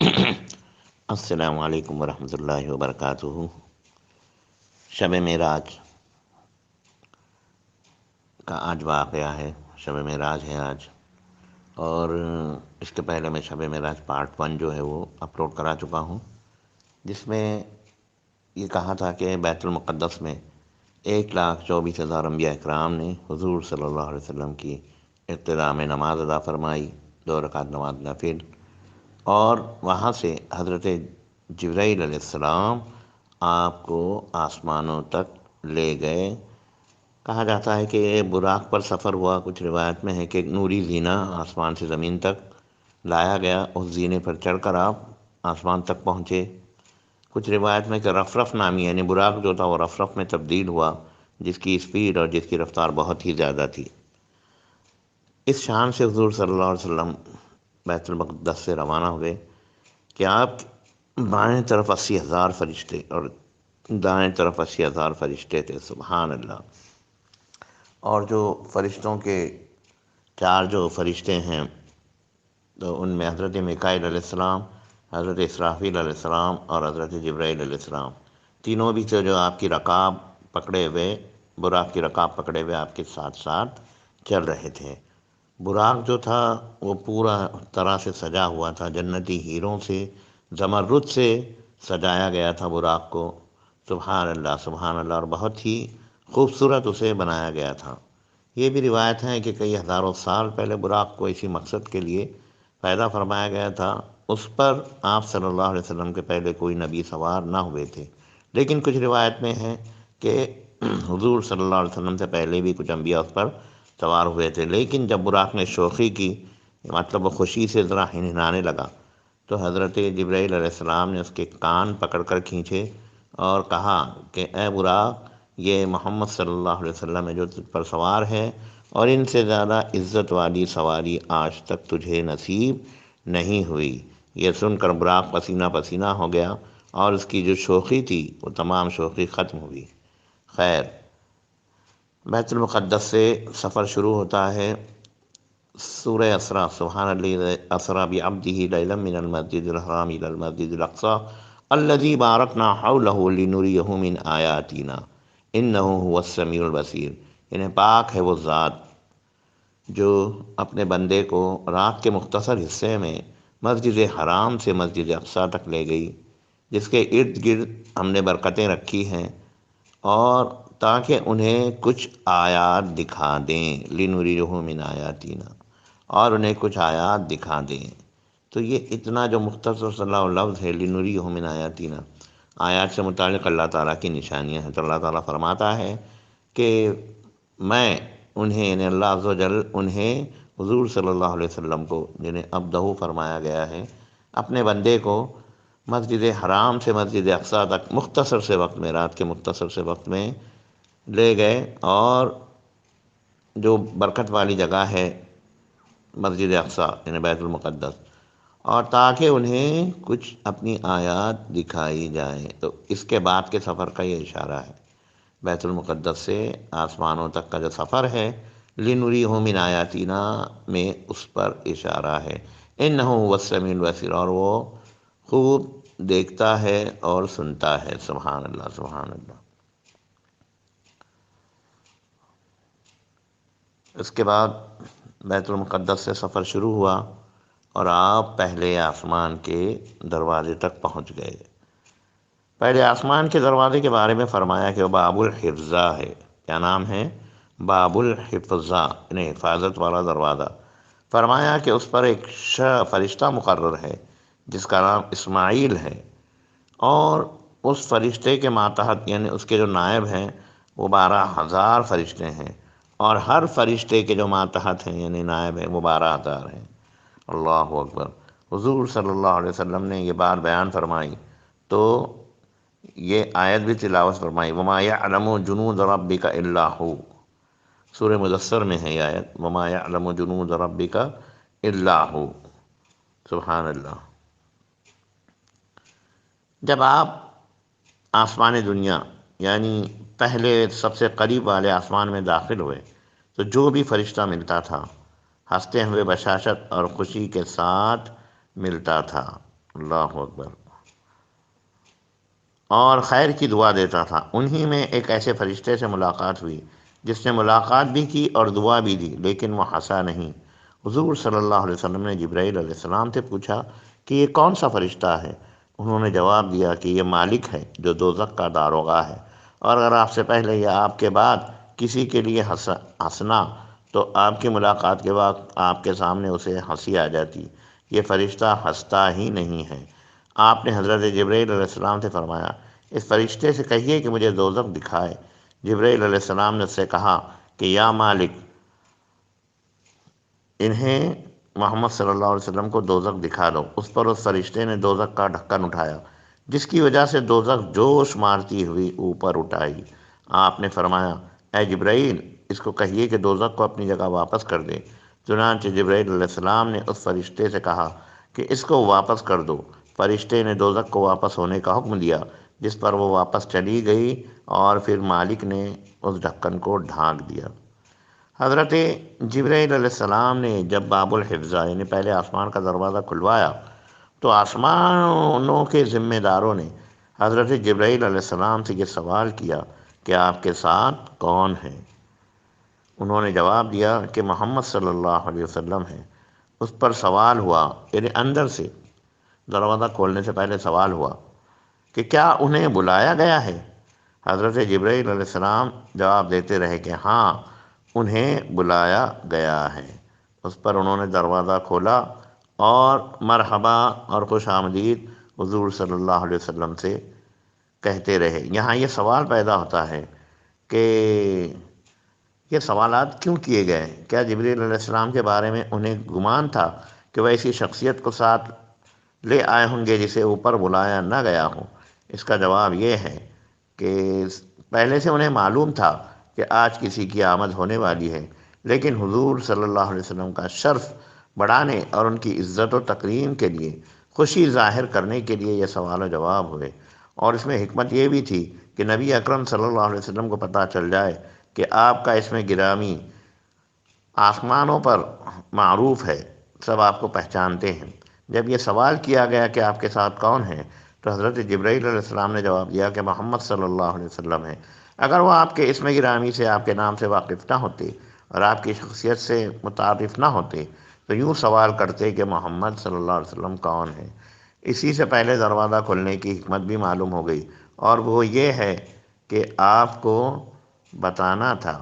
السلام علیکم ورحمۃ اللہ وبرکاتہ۔ شب معراج کا آج واقعہ ہے، شب معراج ہے آج، اور اس کے پہلے میں شب معراج پارٹ 1 جو ہے وہ اپلوڈ کرا چکا ہوں، جس میں یہ کہا تھا کہ بیت المقدس میں 1,24,000 انبیاء اکرام نے حضور صلی اللہ علیہ وسلم کی ابتدا میں نماز ادا فرمائی، 2 رکعت نماز نفل، اور وہاں سے حضرت جبرائیل علیہ السلام آپ کو آسمانوں تک لے گئے۔ کہا جاتا ہے کہ براق پر سفر ہوا، کچھ روایت میں ہے کہ نوری زینہ آسمان سے زمین تک لایا گیا، اس زینے پر چڑھ کر آپ آسمان تک پہنچے۔ کچھ روایت میں کہ رفرف نامی یعنی براق جو تھا وہ رفرف میں تبدیل ہوا، جس کی اسپیڈ اور جس کی رفتار بہت ہی زیادہ تھی۔ اس شان سے حضور صلی اللہ علیہ وسلم بیت المقدس سے روانہ ہوئے کہ آپ بائیں طرف 80,000 فرشتے اور دائیں طرف 80,000 فرشتے تھے، سبحان اللہ۔ اور جو فرشتوں کے 4 جو فرشتے ہیں، تو ان میں حضرت میکائیل علیہ السلام، حضرت اسرافیل علیہ السلام اور حضرت جبرائیل علیہ السلام، تینوں بھی تھے جو آپ کی رکاب پکڑے ہوئے، براق کی رکاب پکڑے ہوئے آپ کے ساتھ ساتھ چل رہے تھے۔ براق جو تھا وہ پورا طرح سے سجا ہوا تھا، جنتی ہیروں سے، زمرد سے سجایا گیا تھا براق کو، سبحان اللہ سبحان اللہ، اور بہت ہی خوبصورت اسے بنایا گیا تھا۔ یہ بھی روایت ہے کہ کئی ہزاروں سال پہلے براق کو اسی مقصد کے لیے پیدا فرمایا گیا تھا۔ اس پر آپ صلی اللہ علیہ وسلم کے پہلے کوئی نبی سوار نہ ہوئے تھے، لیکن کچھ روایت میں ہے کہ حضور صلی اللہ علیہ وسلم سے پہلے بھی کچھ انبیاء اس پر سوار ہوئے تھے، لیکن جب براق نے شوخی کی، مطلب وہ خوشی سے ذرا ہنہنانے لگا، تو حضرت جبرائیل علیہ السلام نے اس کے کان پکڑ کر کھینچے اور کہا کہ اے براق، یہ محمد صلی اللہ علیہ وسلم ہے جو تجھ پر سوار ہے، اور ان سے زیادہ عزت والی سواری آج تک تجھے نصیب نہیں ہوئی۔ یہ سن کر براق پسینہ پسینہ ہو گیا اور اس کی جو شوخی تھی وہ تمام شوخی ختم ہوئی۔ خیر، بیت المقدس سے سفر شروع ہوتا ہے۔ سورہ اسراء، سبحان الذی اسری بعبدہ لیلا من المسجد الحرام الی المسجد الاقصی الذی بارکنا حولہ لنریہ من آیاتنا انہ هو السمیع البصیر، یعنی پاک ہے وہ ذات جو اپنے بندے کو رات کے مختصر حصے میں مسجد حرام سے مسجد اقصی تک لے گئی، جس کے ارد گرد ہم نے برکتیں رکھی ہیں، اور تاکہ انہیں کچھ آیات دکھا دیں، لنریہ من آیاتنا، اور انہیں کچھ آیات دکھا دیں۔ تو یہ اتنا جو مختصر صلی اللہ لفظ ہے، لنریہ من آیاتنا، آیات سے متعلق اللہ تعالیٰ کی نشانیاں ہیں، تو اللہ تعالیٰ فرماتا ہے کہ میں انہیں، یعنی اللہ عز و جل انہیں، حضور صلی اللہ علیہ وسلم کو، جنہیں عبدہ فرمایا گیا ہے، اپنے بندے کو مسجد حرام سے مسجد اقصی تک مختصر سے وقت میں، رات کے مختصر سے وقت میں لے گئے، اور جو برکت والی جگہ ہے مسجد اقصی یعنی بیت المقدس، اور تاکہ انہیں کچھ اپنی آیات دکھائی جائیں۔ تو اس کے بعد کے سفر کا یہ اشارہ ہے، بیت المقدس سے آسمانوں تک کا جو سفر ہے، لنریہ من آیاتنا میں اس پر اشارہ ہے۔ انہ هو السمیع البصیر، اور وہ خوب دیکھتا ہے اور سنتا ہے، سبحان اللہ سبحان اللہ۔ اس کے بعد بیت المقدس سے سفر شروع ہوا اور آپ پہلے آسمان کے دروازے تک پہنچ گئے۔ پہلے آسمان کے دروازے کے بارے میں فرمایا کہ وہ باب الحفظہ ہے۔ کیا نام ہے؟ باب الحفظہ، یعنی حفاظت والا دروازہ۔ فرمایا کہ اس پر ایک فرشتہ مقرر ہے جس کا نام اسماعیل ہے، اور اس فرشتے کے ماتحت یعنی اس کے جو نائب ہیں وہ 12,000 فرشتے ہیں، اور ہر فرشتے کے جو ماتحت ہیں یعنی نائب ہیں وہ 12,000 ہیں۔ اللہ اکبر۔ حضور صلی اللہ علیہ وسلم نے یہ بات بیان فرمائی تو یہ آیت بھی تلاوت فرمائی، وما یعلم جنود ربک الا ہو۔ سورہ مدثر میں ہے یہ آیت، وما یعلم جنود ربک الا ہو، سبحان اللہ۔ جب آپ آسمان دنیا یعنی پہلے سب سے قریب والے آسمان میں داخل ہوئے، تو جو بھی فرشتہ ملتا تھا ہنستے ہوئے بشاشت اور خوشی کے ساتھ ملتا تھا۔ اللہ اکبر، اور خیر کی دعا دیتا تھا۔ انہی میں ایک ایسے فرشتے سے ملاقات ہوئی جس نے ملاقات بھی کی اور دعا بھی دی، لیکن وہ ہنسا نہیں۔ حضور صلی اللہ علیہ وسلم نے جبرائیل علیہ السلام سے پوچھا کہ یہ کون سا فرشتہ ہے؟ انہوں نے جواب دیا کہ یہ مالک ہے جو دوزخ کا داروغہ ہے، اور اگر آپ سے پہلے یا آپ کے بعد کسی کے لیے ہنسنا تو آپ کی ملاقات کے وقت آپ کے سامنے اسے ہنسی آ جاتی۔ یہ فرشتہ ہنستا ہی نہیں ہے۔ آپ نے حضرت جبرائیل علیہ السلام سے فرمایا، اس فرشتے سے کہیے کہ مجھے دوزخ دکھائے۔ جبرائیل علیہ السلام نے اس سے کہا کہ یا مالک، انہیں محمد صلی اللہ علیہ وسلم کو دوزخ دکھا دو۔ اس پر اس فرشتے نے دوزخ کا ڈھکن اٹھایا، جس کی وجہ سے دوزخ جوش مارتی ہوئی اوپر اٹھائی۔ آپ نے فرمایا، اے جبرائیل، اس کو کہیے کہ دوزخ کو اپنی جگہ واپس کر دے۔ چنانچہ جبرائیل علیہ السلام نے اس فرشتے سے کہا کہ اس کو واپس کر دو۔ فرشتے نے دوزخ کو واپس ہونے کا حکم دیا، جس پر وہ واپس چلی گئی، اور پھر مالک نے اس ڈھکن کو ڈھانک دیا۔ حضرت جبرائیل علیہ السلام نے جب باب الحفظہ یعنی پہلے آسمان کا دروازہ کھلوایا تو آسمانوں کے ذمہ داروں نے حضرت جبرائیل علیہ السلام سے یہ سوال کیا کہ آپ کے ساتھ کون ہے؟ انہوں نے جواب دیا کہ محمد صلی اللہ علیہ وسلم ہے۔ اس پر سوال ہوا، یعنی اندر سے دروازہ کھولنے سے پہلے سوال ہوا کہ کیا انہیں بلایا گیا ہے؟ حضرت جبرائیل علیہ السلام جواب دیتے رہے کہ ہاں، انہیں بلایا گیا ہے۔ اس پر انہوں نے دروازہ کھولا اور مرحبا اور خوش آمدید حضور صلی اللہ علیہ وسلم سے کہتے رہے۔ یہاں یہ سوال پیدا ہوتا ہے کہ یہ سوالات کیوں کیے گئے؟ کیا جبرائیل علیہ السلام کے بارے میں انہیں گمان تھا کہ وہ ایسی شخصیت کو ساتھ لے آئے ہوں گے جسے اوپر بلایا نہ گیا ہو؟ اس کا جواب یہ ہے کہ پہلے سے انہیں معلوم تھا کہ آج کسی کی آمد ہونے والی ہے، لیکن حضور صلی اللہ علیہ وسلم کا شرف بڑھانے اور ان کی عزت و تکریم کے لیے، خوشی ظاہر کرنے کے لیے یہ سوال و جواب ہوئے۔ اور اس میں حکمت یہ بھی تھی کہ نبی اکرم صلی اللہ علیہ وسلم کو پتہ چل جائے کہ آپ کا اس میں گرامی آسمانوں پر معروف ہے، سب آپ کو پہچانتے ہیں۔ جب یہ سوال کیا گیا کہ آپ کے ساتھ کون ہے تو حضرت جبرائیل علیہ السلام نے جواب دیا کہ محمد صلی اللہ علیہ وسلم ہے۔ اگر وہ آپ کے اسم گرامی سے، آپ کے نام سے واقف نہ ہوتے اور آپ کی شخصیت سے متعارف نہ ہوتے تو یوں سوال کرتے کہ محمد صلی اللہ علیہ وسلم کون ہے۔ اسی سے پہلے دروازہ کھلنے کی حکمت بھی معلوم ہو گئی، اور وہ یہ ہے کہ آپ کو بتانا تھا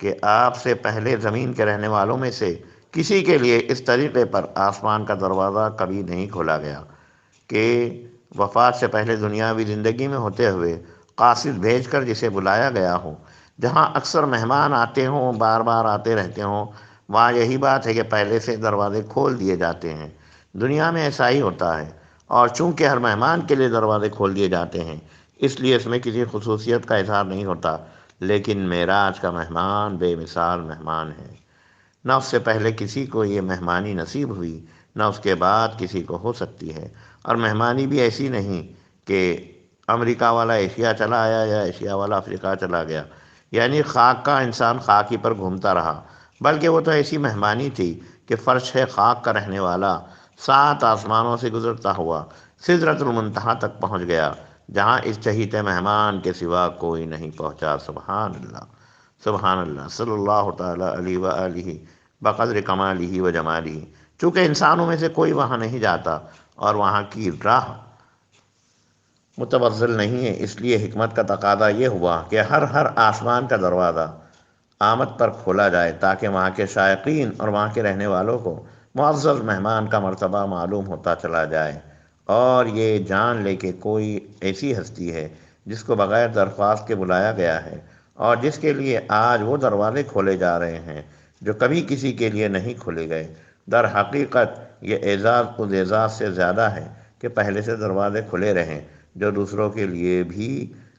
کہ آپ سے پہلے زمین کے رہنے والوں میں سے کسی کے لیے اس طریقے پر آسمان کا دروازہ کبھی نہیں کھولا گیا کہ وفات سے پہلے دنیاوی زندگی میں ہوتے ہوئے قاصد بھیج کر جسے بلایا گیا ہو۔ جہاں اکثر مہمان آتے ہوں، بار بار آتے رہتے ہوں، وہاں یہی بات ہے کہ پہلے سے دروازے کھول دیے جاتے ہیں۔ دنیا میں ایسا ہی ہوتا ہے، اور چونکہ ہر مہمان کے لیے دروازے کھول دیے جاتے ہیں، اس لیے اس میں کسی خصوصیت کا اظہار نہیں ہوتا، لیکن معراج کا مہمان بے مثال مہمان ہے۔ نہ اس سے پہلے کسی کو یہ مہمانی نصیب ہوئی، نہ اس کے بعد کسی کو ہو سکتی ہے۔ اور مہمانی بھی ایسی نہیں کہ امریکہ والا ایشیا چلا آیا یا ایشیا والا افریقہ چلا گیا، یعنی خاک کا انسان خاک ہی پر گھومتا رہا، بلکہ وہ تو ایسی مہمانی تھی کہ فرش خاک کا رہنے والا 7 آسمانوں سے گزرتا ہوا سدرۃ المنتہا تک پہنچ گیا، جہاں اس چہیتے مہمان کے سوا کوئی نہیں پہنچا۔ سبحان اللہ، سبحان اللہ، صلی اللہ تعالیٰ علیہ وآلہ بقدر کمالہ و جمالہ۔ چونکہ انسانوں میں سے کوئی وہاں نہیں جاتا اور وہاں کی راہ متبذل نہیں ہے، اس لیے حکمت کا تقاضا یہ ہوا کہ ہر آسمان کا دروازہ آمد پر کھولا جائے، تاکہ وہاں کے شائقین اور وہاں کے رہنے والوں کو معزز مہمان کا مرتبہ معلوم ہوتا چلا جائے، اور یہ جان لے کہ کوئی ایسی ہستی ہے جس کو بغیر درخواست کے بلایا گیا ہے، اور جس کے لیے آج وہ دروازے کھولے جا رہے ہیں جو کبھی کسی کے لیے نہیں کھولے گئے۔ در حقیقت یہ اعزاز اس اعزاز سے زیادہ ہے کہ پہلے سے دروازے کھلے رہیں جو دوسروں کے لیے بھی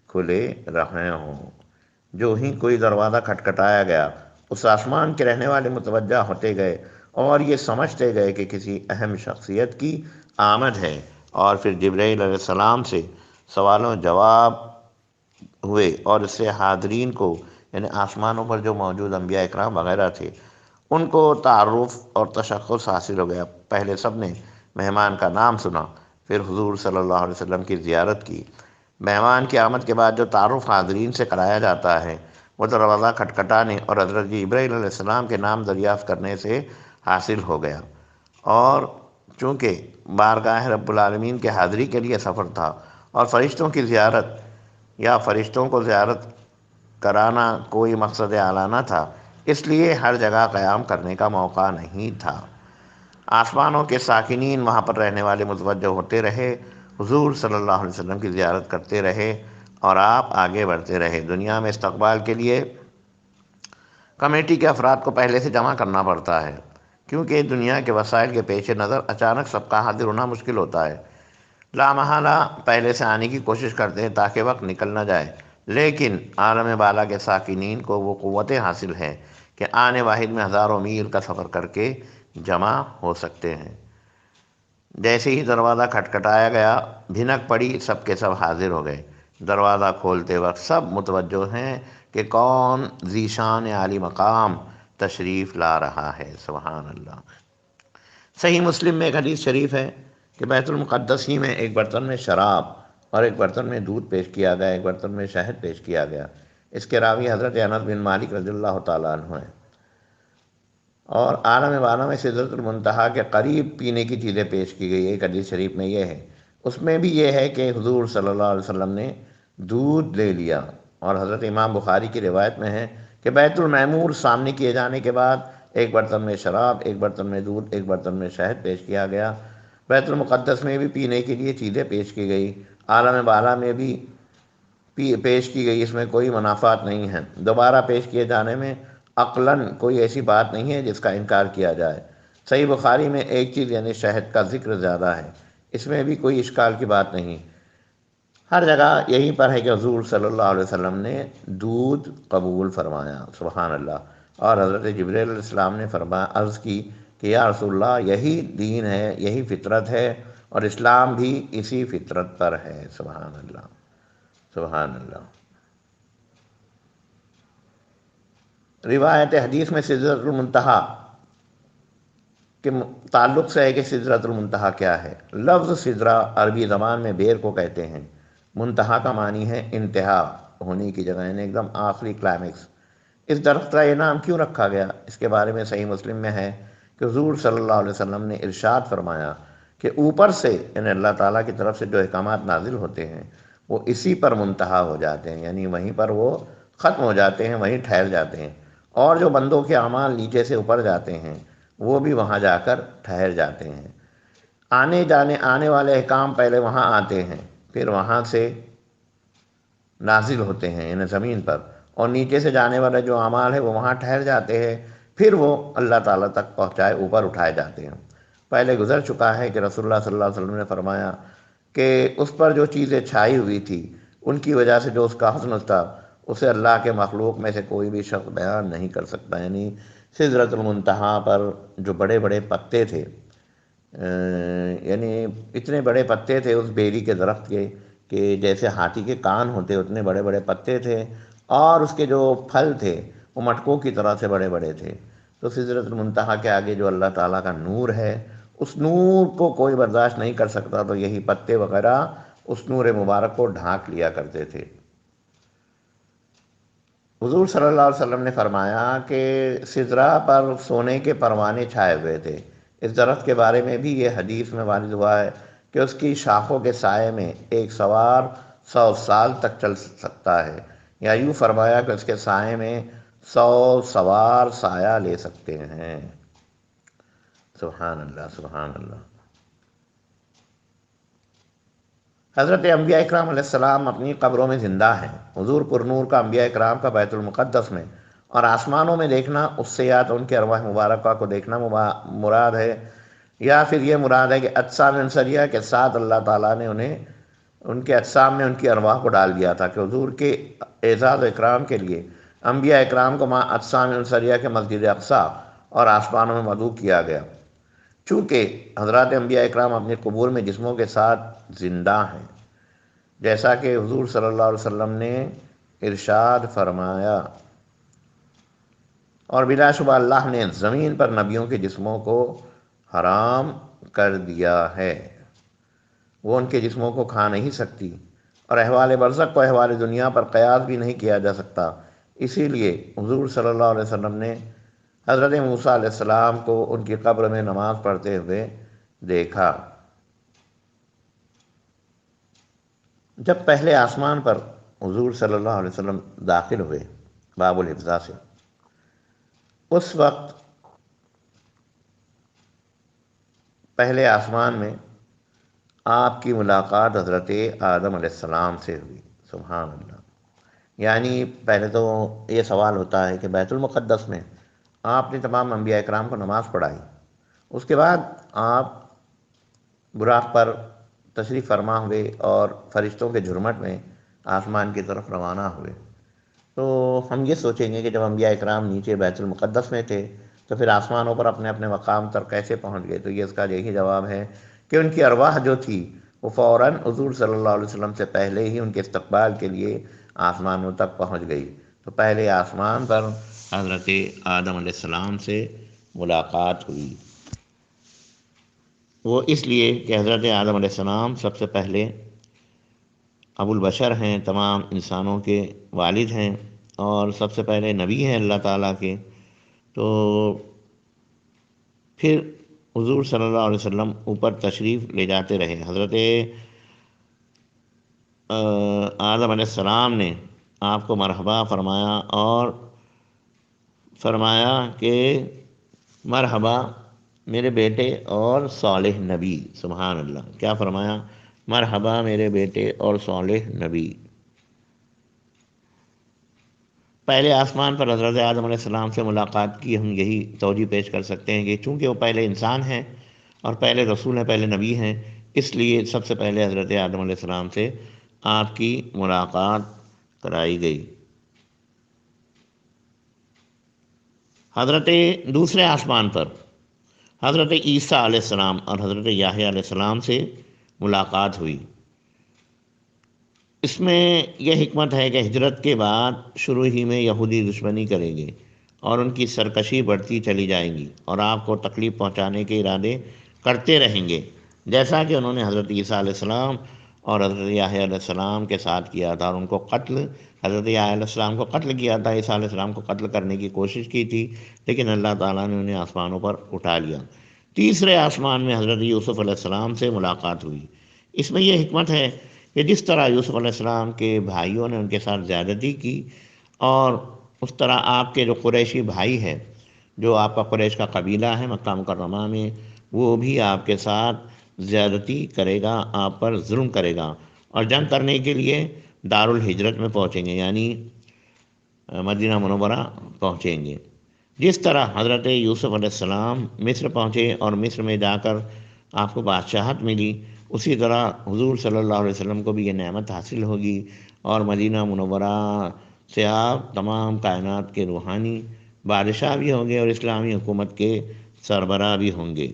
کھلے رہے ہوں۔ جو ہی کوئی دروازہ کھٹکھٹایا گیا، اس آسمان کے رہنے والے متوجہ ہوتے گئے اور یہ سمجھتے گئے کہ کسی اہم شخصیت کی آمد ہے، اور پھر جبرائیل علیہ السلام سے سوالوں جواب ہوئے، اور اس سے حاضرین کو، یعنی آسمانوں پر جو موجود انبیاء اکرام وغیرہ تھے، ان کو تعارف اور تشخص حاصل ہو گیا۔ پہلے سب نے مہمان کا نام سنا، پھر حضور صلی اللہ علیہ وسلم کی زیارت کی۔ مہمان کی آمد کے بعد جو تعارف حاضرین سے کرایا جاتا ہے وہ دروازہ کھٹکھٹانے اور حضرت جبرائیل علیہ السلام کے نام دریافت کرنے سے حاصل ہو گیا، اور چونکہ بارگاہ رب العالمین کے حاضری کے لیے سفر تھا اور فرشتوں کی زیارت یا فرشتوں کو زیارت کرانا کوئی مقصد اعلیٰ نہ تھا، اس لیے ہر جگہ قیام کرنے کا موقع نہیں تھا۔ آسمانوں کے ساکنین وہاں پر رہنے والے متوجہ ہوتے رہے، حضور صلی اللہ علیہ وسلم کی زیارت کرتے رہے اور آپ آگے بڑھتے رہے۔ دنیا میں استقبال کے لیے کمیٹی کے افراد کو پہلے سے جمع کرنا پڑتا ہے، کیونکہ دنیا کے وسائل کے پیش نظر اچانک سب کا حاضر ہونا مشکل ہوتا ہے۔ لامحالہ پہلے سے آنے کی کوشش کرتے ہیں تاکہ وقت نکل نہ جائے، لیکن عالم بالا کے ساکنین کو وہ قوت حاصل ہے کہ آنے واحد میں ہزاروں میل کا سفر کر کے جمع ہو سکتے ہیں۔ جیسے ہی دروازہ کھٹکھٹایا گیا، بھنک پڑی، سب کے سب حاضر ہو گئے۔ دروازہ کھولتے وقت سب متوجہ ہیں کہ کون ذی شان عالی مقام تشریف لا رہا ہے۔ سبحان اللہ۔ صحیح مسلم میں ایک حدیث شریف ہے کہ بیت المقدس ہی میں ایک برتن میں شراب اور ایک برتن میں دودھ پیش کیا گیا، ایک برتن میں شہد پیش کیا گیا۔ اس کے راوی حضرت انس بن مالک رضی اللہ تعالیٰ عنہ ہیں۔ اور عالم بالا میں سدرۃ المنتہا کے قریب پینے کی چیزیں پیش کی گئی۔ ایک حدیث شریف میں یہ ہے، اس میں بھی یہ ہے کہ حضور صلی اللہ علیہ وسلم نے دودھ لے لیا، اور حضرت امام بخاری کی روایت میں ہے کہ بیت المعمور سامنے کیے جانے کے بعد ایک برتن میں شراب، ایک برتن میں دودھ، ایک برتن میں شہد پیش کیا گیا۔ بیت المقدس میں بھی پینے کے لیے چیزیں پیش کی گئی، عالم بالا میں بھی پیش کی گئی، اس میں کوئی منافات نہیں ہے۔ دوبارہ پیش کیے جانے میں عقلاً کوئی ایسی بات نہیں ہے جس کا انکار کیا جائے۔ صحیح بخاری میں ایک چیز یعنی شہد کا ذکر زیادہ ہے، اس میں بھی کوئی اشکال کی بات نہیں۔ ہر جگہ یہیں پر ہے کہ حضور صلی اللہ علیہ وسلم نے دودھ قبول فرمایا۔ سبحان اللہ۔ اور حضرت جبرائیل علیہ السلام نے عرض کی کہ یا رسول اللہ، یہی دین ہے، یہی فطرت ہے، اور اسلام بھی اسی فطرت پر ہے۔ سبحان اللہ، سبحان اللہ۔ روایت حدیث میں سدرۃ المنتہا کے تعلق سے ہے کہ سدرۃ المنتہا کیا ہے۔ لفظ سدرہ عربی زبان میں بیر کو کہتے ہیں۔ منتہا کا معنی ہے انتہا ہونے کی جگہ، یعنی ایک دم آخری کلائمیکس۔ اس درخت کا یہ نام کیوں رکھا گیا، اس کے بارے میں صحیح مسلم میں ہے کہ حضور صلی اللہ علیہ وسلم نے ارشاد فرمایا کہ اوپر سے یعنی اللہ تعالیٰ کی طرف سے جو احکامات نازل ہوتے ہیں وہ اسی پر منتہا ہو جاتے ہیں، یعنی وہیں پر وہ ختم ہو جاتے ہیں، وہیں ٹھہر جاتے ہیں، اور جو بندوں کے اعمال نیچے سے اوپر جاتے ہیں وہ بھی وہاں جا کر ٹھہر جاتے ہیں۔ آنے والے احکام پہلے وہاں آتے ہیں، پھر وہاں سے نازل ہوتے ہیں یعنی زمین پر، اور نیچے سے جانے والے جو اعمال ہیں وہ وہاں ٹھہر جاتے ہیں، پھر وہ اللہ تعالیٰ تک پہنچائے اوپر اٹھائے جاتے ہیں۔ پہلے گزر چکا ہے کہ رسول اللہ صلی اللہ علیہ وسلم نے فرمایا کہ اس پر جو چیزیں چھائی ہوئی تھی ان کی وجہ سے جو اس کا حسن تھا اسے اللہ کے مخلوق میں سے کوئی بھی شخص بیان نہیں کر سکتا۔ یعنی سدرۃ المنتہا پر جو بڑے بڑے پتے تھے، یعنی اتنے بڑے پتے تھے اس بیری کے درخت کے کہ جیسے ہاتھی کے کان ہوتے اتنے بڑے بڑے پتے تھے، اور اس کے جو پھل تھے وہ مٹکوں کی طرح سے بڑے بڑے تھے۔ تو سدرۃ المنتہا کے آگے جو اللہ تعالیٰ کا نور ہے، اس نور کو کوئی برداشت نہیں کر سکتا، تو یہی پتے وغیرہ اس نور مبارک کو ڈھانک لیا کرتے تھے۔ حضور صلی اللہ علیہ وسلم نے فرمایا کہ سدرہ پر سونے کے پروانے چھائے ہوئے تھے۔ اس درخت کے بارے میں بھی یہ حدیث میں وارد ہوا ہے کہ اس کی شاخوں کے سائے میں ایک سوار 100 سال تک چل سکتا ہے، یا یوں فرمایا کہ اس کے سائے میں 100 سوار سایہ لے سکتے ہیں۔ سبحان اللہ، سبحان اللہ۔ حضرت انبیاء اکرام علیہ السلام اپنی قبروں میں زندہ ہیں۔ حضور پر نور کا انبیاء اکرام کا بیت المقدس میں اور آسمانوں میں دیکھنا، اس سے یا تو ان کے ارواح مبارکہ کو دیکھنا مراد ہے، یا پھر یہ مراد ہے کہ اجسام انصریہ کے ساتھ اللہ تعالیٰ نے انہیں ان کے اجسام میں ان کی ارواح کو ڈال دیا تھا، کہ حضور کے اعزاز و اکرام کے لیے انبیاء اکرام کو اجسام انصریہ کے مسجد اقصیٰ اور آسمانوں میں مدعو کیا گیا، چونکہ حضرات انبیاء اکرام اپنے قبور میں جسموں کے ساتھ زندہ ہیں، جیسا کہ حضور صلی اللہ علیہ وسلم نے ارشاد فرمایا۔ اور بلا شبہ اللہ نے زمین پر نبیوں کے جسموں کو حرام کر دیا ہے۔ وہ ان کے جسموں کو کھا نہیں سکتی، اور احوال برزخ کو احوال دنیا پر قیاس بھی نہیں کیا جا سکتا۔ اسی لیے حضور صلی اللہ علیہ وسلم نے حضرت موسیٰ علیہ السلام کو ان کی قبر میں نماز پڑھتے ہوئے دیکھا۔ جب پہلے آسمان پر حضور صلی اللہ علیہ وسلم داخل ہوئے باب الحفظہ سے، اس وقت پہلے آسمان میں آپ کی ملاقات حضرت آدم علیہ السلام سے ہوئی۔ سبحان اللہ! یعنی پہلے تو یہ سوال ہوتا ہے کہ بیت المقدس میں آپ نے تمام انبیاء اکرام کو نماز پڑھائی، اس کے بعد آپ براق پر تشریف فرما ہوئے اور فرشتوں کے جھرمٹ میں آسمان کی طرف روانہ ہوئے، تو ہم یہ سوچیں گے کہ جب انبیاء اکرام نیچے بیت المقدس میں تھے تو پھر آسمانوں پر اپنے اپنے مقام تک کیسے پہنچ گئے؟ تو یہ اس کا یہی جواب ہے کہ ان کی ارواح جو تھی وہ فوراً حضور صلی اللہ علیہ وسلم سے پہلے ہی ان کے استقبال کے لیے آسمانوں تک پہنچ گئی۔ تو پہلے آسمان پر حضرت آدم علیہ السلام سے ملاقات ہوئی، وہ اس لیے کہ حضرت آدم علیہ السلام سب سے پہلے ابو البشر ہیں، تمام انسانوں کے والد ہیں، اور سب سے پہلے نبی ہیں اللہ تعالیٰ کے۔ تو پھر حضور صلی اللہ علیہ وسلم اوپر تشریف لے جاتے رہے۔ حضرت آدم علیہ السلام نے آپ کو مرحبا فرمایا اور فرمایا کہ مرحبا میرے بیٹے اور صالح نبی۔ سبحان اللہ! کیا فرمایا؟ مرحبا میرے بیٹے اور صالح نبی۔ پہلے آسمان پر حضرت آدم علیہ السلام سے ملاقات کی ہم یہی توجہ پیش کر سکتے ہیں کہ چونکہ وہ پہلے انسان ہیں اور پہلے رسول ہیں، پہلے نبی ہیں، اس لیے سب سے پہلے حضرت آدم علیہ السلام سے آپ کی ملاقات کرائی گئی۔ حضرت دوسرے آسمان پر حضرت عیسیٰ علیہ السلام اور حضرت یحییٰ علیہ السلام سے ملاقات ہوئی۔ اس میں یہ حکمت ہے کہ ہجرت کے بعد شروع ہی میں یہودی دشمنی کریں گے اور ان کی سرکشی بڑھتی چلی جائیں گی اور آپ کو تکلیف پہنچانے کے ارادے کرتے رہیں گے، جیسا کہ انہوں نے حضرت عیسیٰ علیہ السلام اور حضرت یحییٰ علیہ السلام کے ساتھ کیا تھا، اور ان کو حضرت یحییٰ علیہ السلام کو قتل کیا تھا، عیسیٰ علیہ السلام کو قتل کرنے کی کوشش کی تھی، لیکن اللہ تعالیٰ نے انہیں آسمانوں پر اٹھا لیا۔ تیسرے آسمان میں حضرت یوسف علیہ السلام سے ملاقات ہوئی۔ اس میں یہ حکمت ہے کہ جس طرح یوسف علیہ السلام کے بھائیوں نے ان کے ساتھ زیادتی کی، اور اس طرح آپ کے جو قریشی بھائی ہے، جو آپ کا قریش کا قبیلہ ہے مکہ مکرمہ میں، وہ بھی آپ کے ساتھ زیادتی کرے گا، آپ پر ظلم کرے گا، اور جنگ کرنے کے لیے دارالہجرت میں پہنچیں گے، یعنی مدینہ منورہ پہنچیں گے۔ جس طرح حضرت یوسف علیہ السلام مصر پہنچے اور مصر میں جا کر آپ کو بادشاہت ملی، اسی طرح حضور صلی اللہ علیہ وسلم کو بھی یہ نعمت حاصل ہوگی، اور مدینہ منورہ سے آپ تمام کائنات کے روحانی بادشاہ بھی ہوں گے اور اسلامی حکومت کے سربراہ بھی ہوں گے۔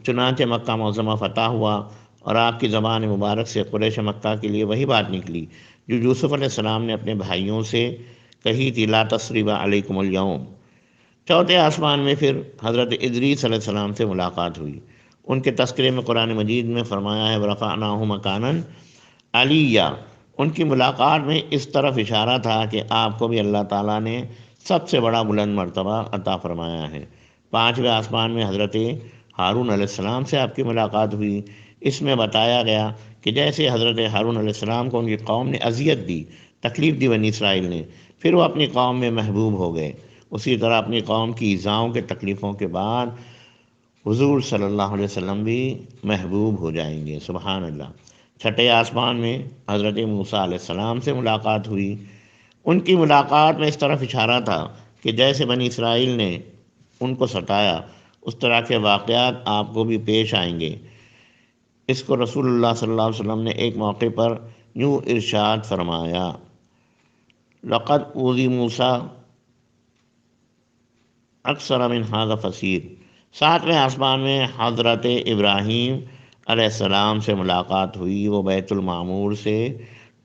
چنانچہ مکہ معظمہ فتح ہوا، اور آپ کی زبان مبارک سے قریش مکہ کے لیے وہی بات نکلی جو یوسف علیہ السلام نے اپنے بھائیوں سے کہی تھی، لا تثریب علیکم اليوم۔ چوتھے آسمان میں پھر حضرت ادریس علیہ السلام سے ملاقات ہوئی۔ ان کے تذکرے میں قرآن مجید میں فرمایا ہے وَرَفَعْنَاهُ مَكَانًا عَلِيًّا۔ ان کی ملاقات میں اس طرف اشارہ تھا کہ آپ کو بھی اللہ تعالیٰ نے سب سے بڑا بلند مرتبہ عطا فرمایا ہے۔ پانچویں آسمان میں حضرت ہارون علیہ السلام سے آپ کی ملاقات ہوئی۔ اس میں بتایا گیا کہ جیسے حضرت ہارون علیہ السلام کو ان کی قوم نے اذیت دی، تکلیف دی بنی اسرائیل نے، پھر وہ اپنی قوم میں محبوب ہو گئے، اسی طرح اپنی قوم کی ایذاؤں کے تکلیفوں کے بعد حضور صلی اللہ علیہ وسلم بھی محبوب ہو جائیں گے۔ سبحان اللہ! چھٹے آسمان میں حضرت موسیٰ علیہ السلام سے ملاقات ہوئی۔ ان کی ملاقات میں اس طرف اشارہ تھا کہ جیسے بنی اسرائیل نے ان کو ستایا، اس طرح کے واقعات آپ کو بھی پیش آئیں گے۔ اس کو رسول اللہ صلی اللہ علیہ وسلم نے ایک موقع پر یوں ارشاد فرمایا، لقد اوذی موسیٰ اکثر من ھذا فصیر۔ ساتویں آسمان میں حضرت ابراہیم علیہ السلام سے ملاقات ہوئی۔ وہ بیت المعمور سے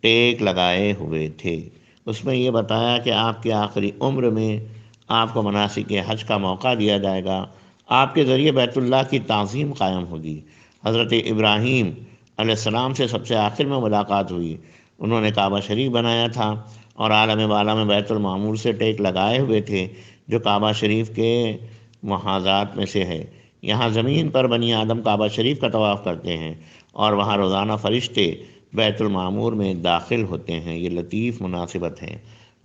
ٹیک لگائے ہوئے تھے۔ اس میں یہ بتایا کہ آپ کی آخری عمر میں آپ کو مناسک حج کا موقع دیا جائے گا، آپ کے ذریعے بیت اللہ کی تعظیم قائم ہوگی۔ حضرت ابراہیم علیہ السلام سے سب سے آخر میں ملاقات ہوئی، انہوں نے کعبہ شریف بنایا تھا اور عالم بالا میں بیت المعمور سے ٹیک لگائے ہوئے تھے، جو کعبہ شریف کے محاذات میں سے ہے۔ یہاں زمین پر بنی آدم کعبہ شریف کا طواف کرتے ہیں اور وہاں روزانہ فرشتے بیت المعمور میں داخل ہوتے ہیں۔ یہ لطیف مناسبت ہے۔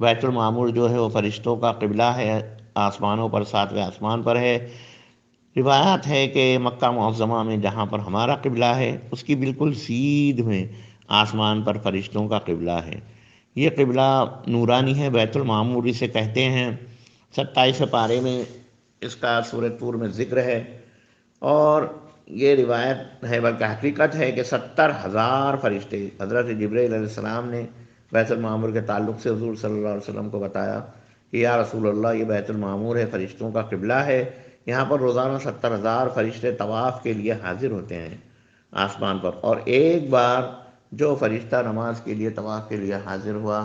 بیت المعمور جو ہے وہ فرشتوں کا قبلہ ہے، آسمانوں پر، ساتویں آسمان پر ہے۔ روایت ہے کہ مکہ معظمہ میں جہاں پر ہمارا قبلہ ہے اس کی بالکل سیدھ میں آسمان پر فرشتوں کا قبلہ ہے۔ یہ قبلہ نورانی ہے، بیت المعمور اسے کہتے ہیں۔ 27 پارے میں اس کا سورۃ طور میں ذکر ہے، اور یہ روایت ہے بلکہ حقیقت ہے کہ 70,000 فرشتے حضرت جبرائیل علیہ السلام نے بیت المعمور کے تعلق سے حضور صلی اللہ علیہ وسلم کو بتایا کہ یا رسول اللہ، یہ بیت المعمور ہے، فرشتوں کا قبلہ ہے، یہاں پر روزانہ 70,000 فرشتے طواف کے لیے حاضر ہوتے ہیں آسمان پر، اور ایک بار جو فرشتہ نماز کے لیے طواف کے لیے حاضر ہوا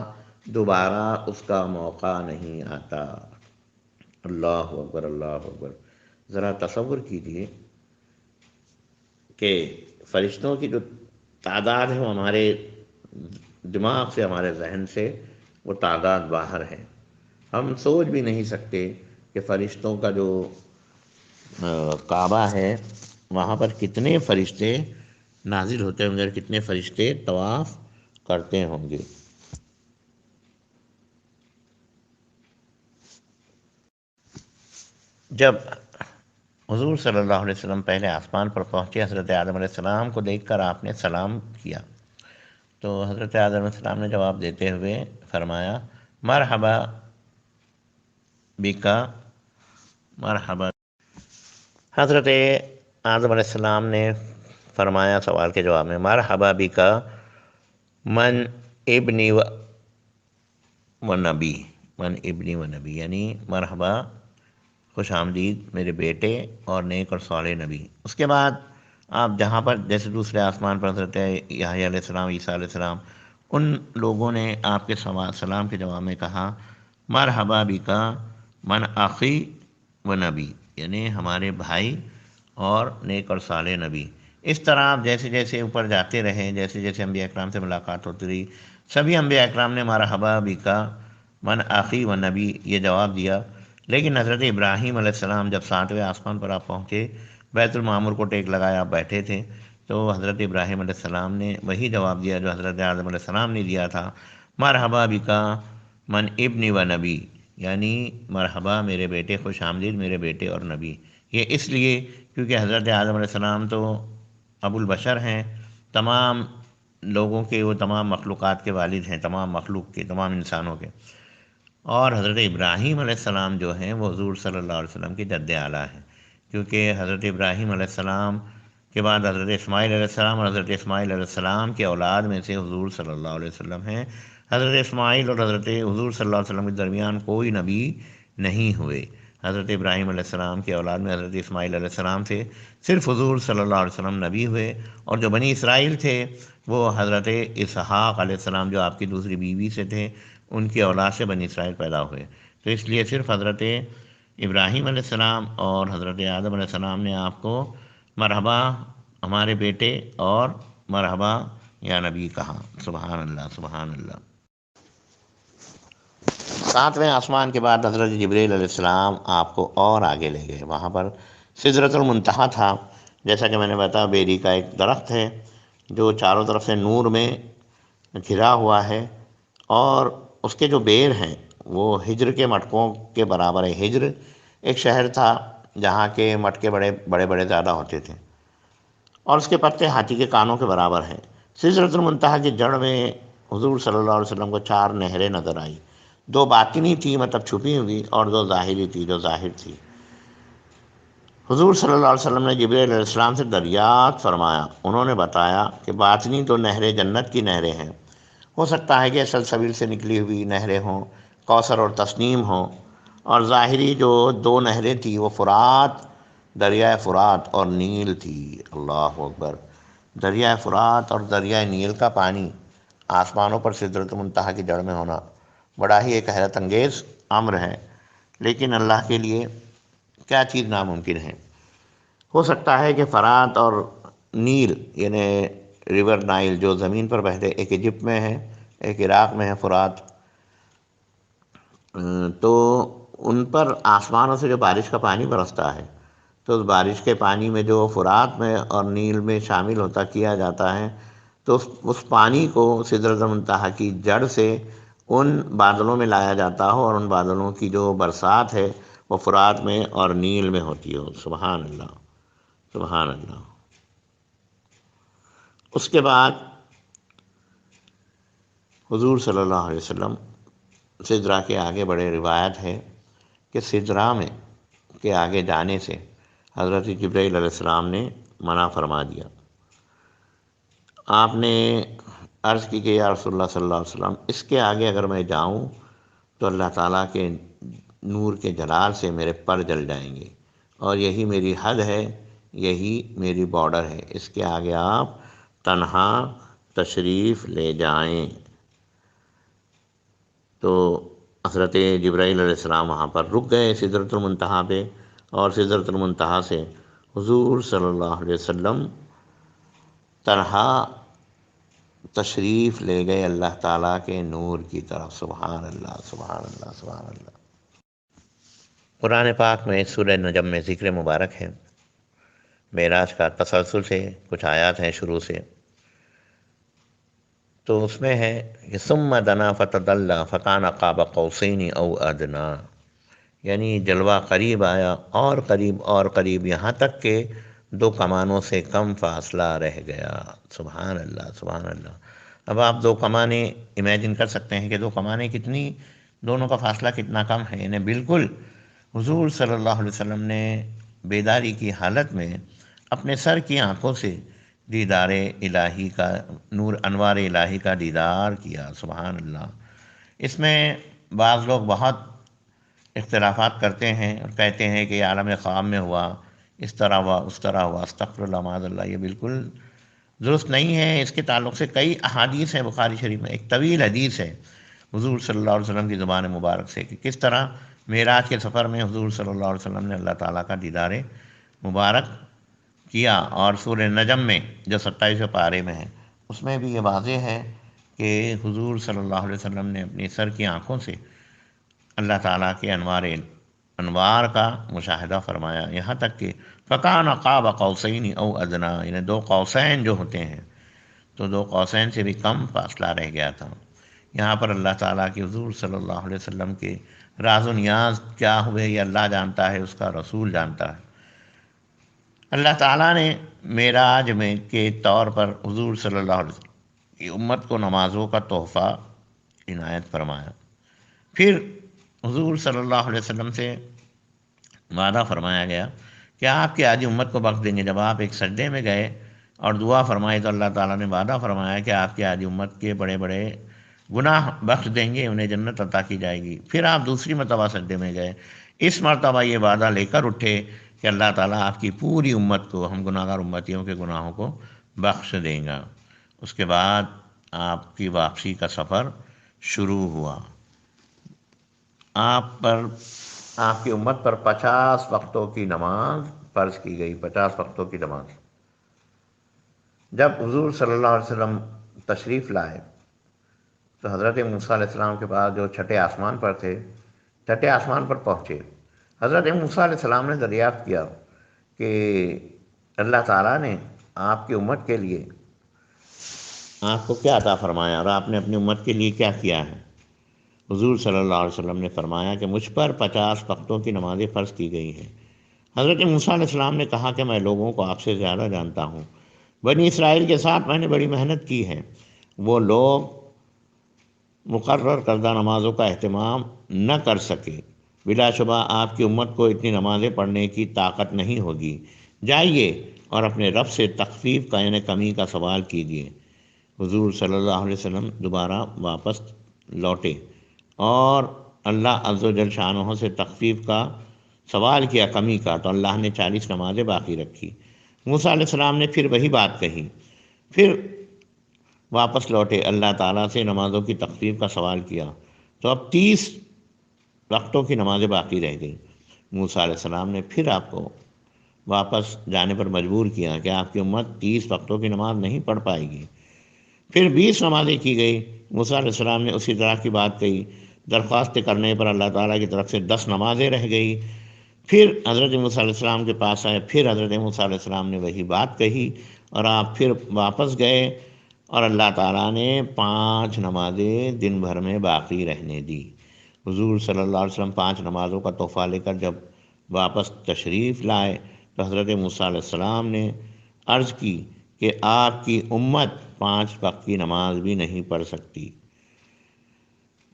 دوبارہ اس کا موقع نہیں آتا۔ اللہ اکبر، اللہ اکبر۔ ذرا تصور کیجئے کہ فرشتوں کی جو تعداد ہے وہ ہمارے دماغ سے، ہمارے ذہن سے وہ تعداد باہر ہے۔ ہم سوچ بھی نہیں سکتے کہ فرشتوں کا جو کعبہ ہے وہاں پر کتنے فرشتے نازل ہوتے ہوں گے، کتنے فرشتے طواف کرتے ہوں گے۔ جب حضور صلی اللہ علیہ وسلم پہلے آسمان پر پہنچے، حضرت آدم علیہ السلام کو دیکھ کر آپ نے سلام کیا، تو حضرت آدم علیہ السلام نے جواب دیتے ہوئے فرمایا مرحبا بکا، مرحبا۔ حضرت آدم علیہ السلام نے فرمایا سوال کے جواب میں مرحبا بکا من ابنی و نبی، من ابنی و نبی، یعنی مرحبا، خوش آمدید میرے بیٹے اور نیک اور صالح نبی۔ اس کے بعد آپ جہاں پر جیسے دوسرے آسمان پر حضرت یحییٰ علیہ السلام، عیسیٰ علیہ السلام، ان لوگوں نے آپ کے سلام کے جواب میں کہا مرحبا بکا من اخی و نبی، یعنی ہمارے بھائی اور نیک اور صالح نبی۔ اس طرح آپ جیسے جیسے اوپر جاتے رہے، جیسے جیسے انبیاء اکرام سے ملاقات ہوتی رہی، سبھی انبیاء اکرام نے مرحبا بکا من اخی و نبی یہ جواب دیا۔ لیکن حضرت ابراہیم علیہ السلام جب 7ویں آسمان پر آپ پہنچے، بیت المعمور کو ٹیک لگایا، آپ بیٹھے تھے، تو حضرت ابراہیم علیہ السلام نے وہی جواب دیا جو حضرت آدم علیہ السلام نے دیا تھا، مرحبا بکا من ابن و نبی، یعنی مرحبا میرے بیٹے، خوش آمدید میرے بیٹے اور نبی۔ یہ اس لیے کیونکہ حضرت آدم علیہ السلام تو ابو البشر ہیں، تمام لوگوں کے، وہ تمام مخلوقات کے والد ہیں، تمام مخلوق کے، تمام انسانوں کے، اور حضرت ابراہیم علیہ السلام جو ہیں وہ حضور صلی اللہ علیہ وسلم کے جد اعلیٰ ہیں، کیونکہ حضرت ابراہیم علیہ السلام کے بعد حضرت اسماعیل علیہ السلام، اور حضرت اسماعیل علیہ السلام کے اولاد میں سے حضور صلی اللہ علیہ وسلم ہیں۔ حضرت اسماعیل اور حضرت حضور صلی اللہ علیہ وسلم کے درمیان کوئی نبی نہیں ہوئے۔ حضرت ابراہیم علیہ السلام کے اولاد میں حضرت اسماعیل علیہ السلام سے صرف حضور صلی اللہ علیہ وسلم نبی ہوئے، اور جو بنی اسرائیل تھے وہ حضرت اسحاق علیہ السلام جو آپ کی دوسری بیوی سے تھے، ان کی اولاد سے بنی اسرائیل پیدا ہوئے۔ تو اس لیے صرف حضرت ابراہیم علیہ السلام اور حضرت آدم علیہ السلام نے آپ کو مرحبا ہمارے بیٹے اور مرحبا یا نبی کہا۔ سبحان اللہ، سبحان اللہ۔ 7ویں آسمان کے بعد حضرت جبرائیل علیہ السلام آپ کو اور آگے لے گئے، وہاں پر سدرۃ المنتہا تھا، جیسا کہ میں نے بتایا بیری کا ایک درخت ہے جو چاروں طرف سے نور میں گھرا ہوا ہے، اور اس کے جو بیر ہیں وہ ہجر کے مٹکوں کے برابر ہے۔ ہجر ایک شہر تھا جہاں کے مٹکے بڑے بڑے بڑے زیادہ ہوتے تھے، اور اس کے پتے ہاتھی کے کانوں کے برابر ہیں۔ سدرۃ المنتہا کی جڑ میں حضور صلی اللہ علیہ وسلم کو 4 نہریں نظر آئی، 2 باطنی تھی مطلب چھپی ہوئی، اور 2 ظاہری تھی جو ظاہر تھی۔ حضور صلی اللہ علیہ وسلم نے جبرائیل علیہ السلام سے دریافت فرمایا، انہوں نے بتایا کہ باطنی تو نہریں جنت کی نہریں ہیں، ہو سکتا ہے کہ سلسبیل سے نکلی ہوئی نہریں ہوں، کوثر اور تسنیم ہوں، اور ظاہری جو 2 نہریں تھیں وہ فرات، دریائے فرات اور نیل تھی۔ اللہ اکبر۔ دریائے فرات اور دریائے نیل کا پانی آسمانوں پر سدرۃ المنتہا کی جڑ میں ہونا بڑا ہی ایک حیرت انگیز امر ہے، لیکن اللہ کے لیے کیا چیز ناممکن ہے۔ ہو سکتا ہے کہ فرات اور نیل یعنی ریور نائل جو زمین پر بہتے، ایک ایجپٹ میں ہے، ایک عراق میں ہے فرات، تو ان پر آسمانوں سے جو بارش کا پانی برستا ہے، تو اس بارش کے پانی میں جو فرات میں اور نیل میں شامل ہوتا کیا جاتا ہے، تو اس پانی کو سدرۃ المنتہا کی جڑ سے ان بادلوں میں لایا جاتا ہو، اور ان بادلوں کی جو برسات ہے وہ فرات میں اور نیل میں ہوتی ہو۔ سبحان اللہ، سبحان اللہ۔ اس کے بعد حضور صلی اللہ علیہ وسلم سدرہ کے آگے بڑے، روایت ہے کہ سدرہ میں کے آگے جانے سے حضرت جبرائیل علیہ السلام نے منع فرما دیا۔ آپ نے عرض کی کہ یا رسول اللہ صلی اللہ علیہ وسلم، اس کے آگے اگر میں جاؤں تو اللہ تعالیٰ کے نور کے جلال سے میرے پر جل جائیں گے، اور یہی میری حد ہے، یہی میری بارڈر ہے، اس کے آگے آپ تنہا تشریف لے جائیں۔ تو حضرت جبرائیل علیہ السلام وہاں پر رک گئے سدرۃ المنتہا پہ، اور سدرۃ المنتہا سے حضور صلی اللہ علیہ وسلم تنہا تشریف لے گئے اللہ تعالیٰ کے نور کی طرف۔ سبحان اللہ، سبحان اللہ، سبحان اللہ۔ قرآن پاک میں سورہ نجم میں ذکر مبارک ہے معراج کا، تسلسل سے کچھ آیات ہیں شروع سے، تو اس میں ہے کہ ثم دنا فتدلی فکان قاب قوسین او ادنا، یعنی جلوہ قریب آیا، اور قریب اور قریب، یہاں تک کہ 2 کمانوں سے کم فاصلہ رہ گیا۔ سبحان اللہ، سبحان اللہ۔ اب آپ 2 کمانیں امیجن کر سکتے ہیں کہ 2 کمانیں کتنی، دونوں کا فاصلہ کتنا کم ہے، یعنی بالکل حضور صلی اللہ علیہ وسلم نے بیداری کی حالت میں اپنے سر کی آنکھوں سے دیدار الہی کا، نور انوار الہی کا دیدار کیا۔ سبحان اللہ۔ اس میں بعض لوگ بہت اختلافات کرتے ہیں اور کہتے ہیں کہ یہ عالم خواب میں ہوا، اس طرح ہوا، اس طرح ہوا۔ استغفر اللہ، معاذ اللہ، یہ بالکل درست نہیں ہے۔ اس کے تعلق سے کئی احادیث ہیں بخاری شریف میں، ایک طویل حدیث ہے حضور صلی اللہ علیہ وسلم کی زبان مبارک سے کہ کس طرح معراج کے سفر میں حضور صلی اللہ علیہ وسلم نے اللہ تعالیٰ کا دیدار مبارک کیا۔ اور سورہ نجم میں جو 27 پارے میں ہے، اس میں بھی یہ واضح ہے کہ حضور صلی اللہ علیہ وسلم نے اپنی سر کی آنکھوں سے اللہ تعالیٰ کے انوار کا مشاہدہ فرمایا، یہاں تک کہ فکان قاب قوسین او ادنا، یعنی 2 قوسین جو ہوتے ہیں، تو 2 قوسین سے بھی کم فاصلہ رہ گیا تھا۔ یہاں پر اللہ تعالیٰ کے حضور صلی اللہ علیہ وسلم کے راز و نیاز کیا ہوئے یہ اللہ جانتا ہے، اس کا رسول جانتا ہے۔ اللہ تعالیٰ نے معراج میں کے طور پر حضور صلی اللہ علیہ وسلم کی امت کو نمازوں کا تحفہ عنایت فرمایا۔ پھر حضور صلی اللہ علیہ وسلم سے وعدہ فرمایا گیا کہ آپ کی آدھی امت کو بخش دیں گے۔ جب آپ ایک سجدے میں گئے اور دعا فرمائی تو اللہ تعالیٰ نے وعدہ فرمایا کہ آپ کی آدھی امت کے بڑے بڑے گناہ بخش دیں گے، انہیں جنت عطا کی جائے گی۔ پھر آپ دوسری مرتبہ سجدے میں گئے، اس مرتبہ یہ وعدہ لے کر اٹھے کہ اللہ تعالیٰ آپ کی پوری امت کو، ہم گناہ گار امتیوں کے گناہوں کو بخش دیں گا۔ اس کے بعد آپ کی واپسی کا سفر شروع ہوا۔ آپ کی امت پر 50 وقتوں کی نماز فرض کی گئی، 50 وقتوں کی نماز۔ جب حضور صلی اللہ علیہ وسلم تشریف لائے تو حضرت موسیٰ علیہ السلام کے بعد جو چھٹے آسمان پر تھے، چھٹے آسمان پر پہنچے، حضرت موسیٰ علیہ السلام نے دریافت کیا کہ اللہ تعالیٰ نے آپ کی امت کے لیے آپ کو کیا عطا فرمایا، اور آپ نے اپنی امت کے لیے کیا کیا ہے۔ حضور صلی اللہ علیہ وسلم نے فرمایا کہ مجھ پر 50 وقتوں کی نمازیں فرض کی گئی ہیں۔ حضرت موسیٰ علیہ السلام نے کہا کہ میں لوگوں کو آپ سے زیادہ جانتا ہوں، بنی اسرائیل کے ساتھ میں نے بڑی محنت کی ہے، وہ لوگ مقرر کردہ نمازوں کا اہتمام نہ کر سکے، بلا شبہ آپ کی امت کو اتنی نمازیں پڑھنے کی طاقت نہیں ہوگی، جائیے اور اپنے رب سے تخفیف کا یعنی کمی کا سوال کیجیے۔ حضور صلی اللہ علیہ وسلم دوبارہ واپس لوٹے اور اللہ عز و جل شانہ سے تخفیف کا سوال کیا، کمی کا، تو اللہ نے 40 نمازیں باقی رکھی۔ موسیٰ علیہ السلام نے پھر وہی بات کہی، پھر واپس لوٹے، اللہ تعالیٰ سے نمازوں کی تخفیف کا سوال کیا، تو اب 30 وقتوں کی نمازیں باقی رہ گئیں۔ موسیٰ علیہ السلام نے پھر آپ کو واپس جانے پر مجبور کیا کہ آپ کی امت 30 وقتوں کی نماز نہیں پڑھ پائے گی۔ پھر 20 نمازیں کی گئی۔ موسیٰ علیہ السلام نے اسی طرح کی بات کہی، درخواست کرنے پر اللہ تعالیٰ کی طرف سے 10 نمازیں رہ گئی۔ پھر حضرت موسیٰ علیہ السلام کے پاس آئے، پھر حضرت موسیٰ علیہ السلام نے وہی بات کہی اور آپ پھر واپس گئے، اور اللہ تعالیٰ نے 5 نمازیں دن بھر میں باقی رہنے دی۔ حضور صلی اللہ علیہ وسلم 5 نمازوں کا تحفہ لے کر جب واپس تشریف لائے تو حضرت موسیٰ علیہ السلام نے عرض کی کہ آپ کی امت 5 وقت کی نماز بھی نہیں پڑھ سکتی،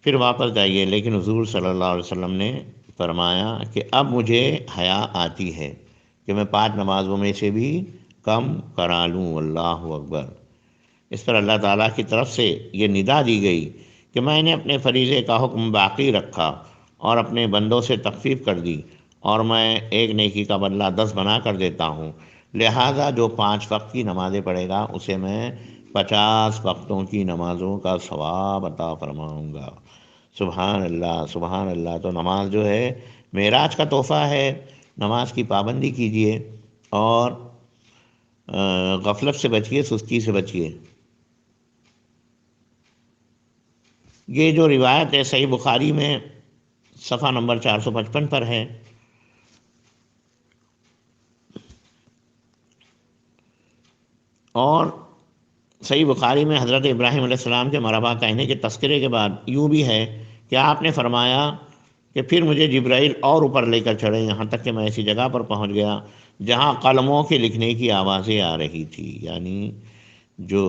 پھر واپس جائیے۔ لیکن حضور صلی اللہ علیہ وسلم نے فرمایا کہ اب مجھے حیا آتی ہے کہ میں 5 نمازوں میں سے بھی کم کرا لوں۔ اللہ اکبر۔ اس پر اللہ تعالیٰ کی طرف سے یہ ندا دی گئی کہ میں نے اپنے فریضے کا حکم باقی رکھا اور اپنے بندوں سے تخفیف کر دی، اور میں ایک نیکی کا بدلہ 10 بنا کر دیتا ہوں، لہٰذا جو 5 وقت کی نمازیں پڑھے گا اسے میں 50 وقتوں کی نمازوں کا ثواب عطا فرماؤں گا۔ سبحان اللہ، سبحان اللہ۔ تو نماز جو ہے معراج کا تحفہ ہے۔ نماز کی پابندی کیجیے اور غفلت سے بچیے، سستی سے بچیے۔ یہ جو روایت ہے صحیح بخاری میں صفحہ نمبر 455 پر ہے۔ اور صحیح بخاری میں حضرت ابراہیم علیہ السلام کے مرحبا کہنے کے تذکرے کے بعد یوں بھی ہے کہ آپ نے فرمایا کہ پھر مجھے جبرائیل اور اوپر لے کر چڑھے، یہاں تک کہ میں ایسی جگہ پر پہنچ گیا جہاں قلموں کے لکھنے کی آوازیں آ رہی تھی، یعنی جو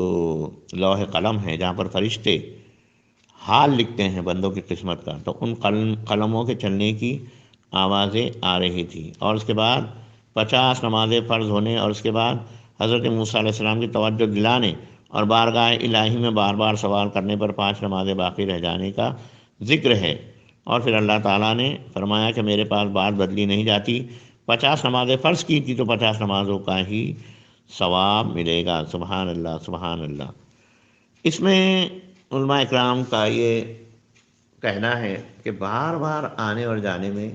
لوح قلم ہے جہاں پر فرشتے حال لکھتے ہیں بندوں کی قسمت کا، تو ان قلموں کے چلنے کی آوازیں آ رہی تھی۔ اور اس کے بعد 50 نمازیں فرض ہونے اور اس کے بعد حضرت موسیٰ علیہ السلام کی توجہ دلانے اور بارگاہ الہی میں بار بار سوال کرنے پر 5 نمازیں باقی رہ جانے کا ذکر ہے۔ اور پھر اللہ تعالیٰ نے فرمایا کہ میرے پاس بات بدلی نہیں جاتی، 50 نمازیں فرض کی تھی تو 50 نمازوں کا ہی ثواب ملے گا۔ سبحان اللہ، سبحان اللہ۔ اس میں علماء اکرام کا یہ کہنا ہے کہ بار بار آنے اور جانے میں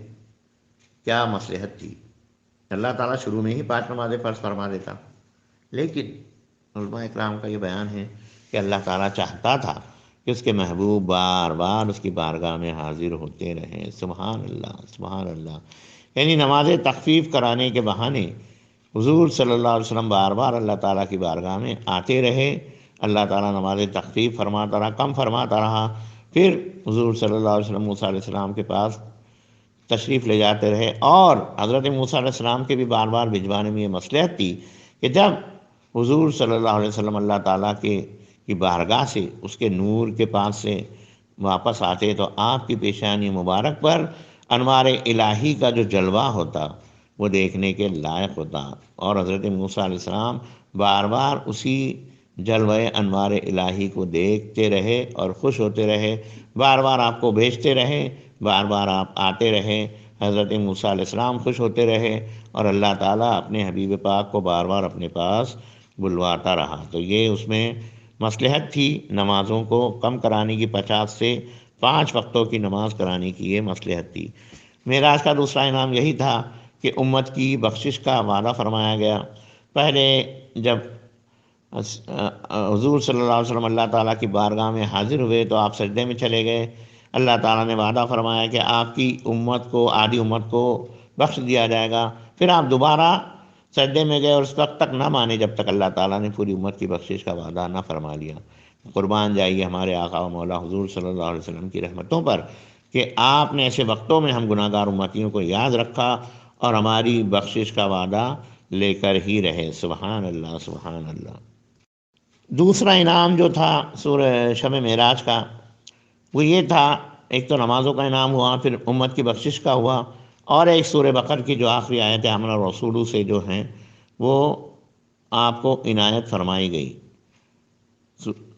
کیا مصلحت تھی؟ اللہ تعالیٰ شروع میں ہی 5 نمازیں فرض فرما دیتا، لیکن علماء اکرام کا یہ بیان ہے کہ اللہ تعالیٰ چاہتا تھا کہ اس کے محبوب بار بار اس کی بارگاہ میں حاضر ہوتے رہیں۔ سبحان اللہ، سبحان اللہ۔ یعنی نماز تخفیف کرانے کے بہانے حضور صلی اللہ علیہ وسلم بار بار اللہ تعالیٰ کی بارگاہ میں آتے رہے، اللہ تعالیٰ نماز تخفیف فرماتا رہا، کم فرماتا رہا، پھر حضور صلی اللہ علیہ وسلم موسیٰ علیہ السلام کے پاس تشریف لے جاتے رہے۔ اور حضرت موسیٰ علیہ السلام کے بھی بار بار بھجوانے میں یہ مصلحت تھی کہ جب حضور صلی اللہ علیہ وسلم اللہ تعالیٰ کی بارگاہ سے اس کے نور کے پاس سے واپس آتے تو آپ کی پیشانی مبارک پر انوار الہی کا جو جلوہ ہوتا وہ دیکھنے کے لائق ہوتا، اور حضرت موسیٰ علیہ السلام بار بار اسی جلوہ انوار الہی کو دیکھتے رہے اور خوش ہوتے رہے، بار بار آپ کو بھیجتے رہے، بار بار آپ آتے رہے، حضرت موسیٰ علیہ السلام خوش ہوتے رہے، اور اللہ تعالیٰ اپنے حبیب پاک کو بار بار اپنے پاس بلواتا رہا۔ تو یہ اس میں مصلحت تھی، نمازوں کو کم کرانے کی، 50 سے 5 وقتوں کی نماز کرانے کی یہ مصلحت تھی۔ معراج کا دوسرا انعام یہی تھا کہ امت کی بخشش کا وعدہ فرمایا گیا۔ پہلے جب حضور صلی اللہ علیہ وسلم اللہ تعالیٰ کی بارگاہ میں حاضر ہوئے تو آپ سجدے میں چلے گئے، اللہ تعالیٰ نے وعدہ فرمایا کہ آپ کی امت کو، آدھی امت کو بخش دیا جائے گا۔ پھر آپ دوبارہ سجدے میں گئے اور اس وقت تک نہ مانے جب تک اللہ تعالیٰ نے پوری امت کی بخشش کا وعدہ نہ فرما لیا۔ قربان جائیے ہمارے آقا و مولا حضور صلی اللہ علیہ وسلم کی رحمتوں پر کہ آپ نے ایسے وقتوں میں ہم گناہ گار امتیوں کو یاد رکھا اور ہماری بخشش کا وعدہ لے کر ہی رہے۔ سبحان اللہ، سبحان اللہ۔ دوسرا انعام جو تھا سورہ شب معراج کا وہ یہ تھا، ایک تو نمازوں کا انعام ہوا، پھر امت کی بخشش کا ہوا، اور ایک سورہ بقرہ کی جو آخری آیت آمن الرسول سے جو ہیں وہ آپ کو عنایت فرمائی گئی۔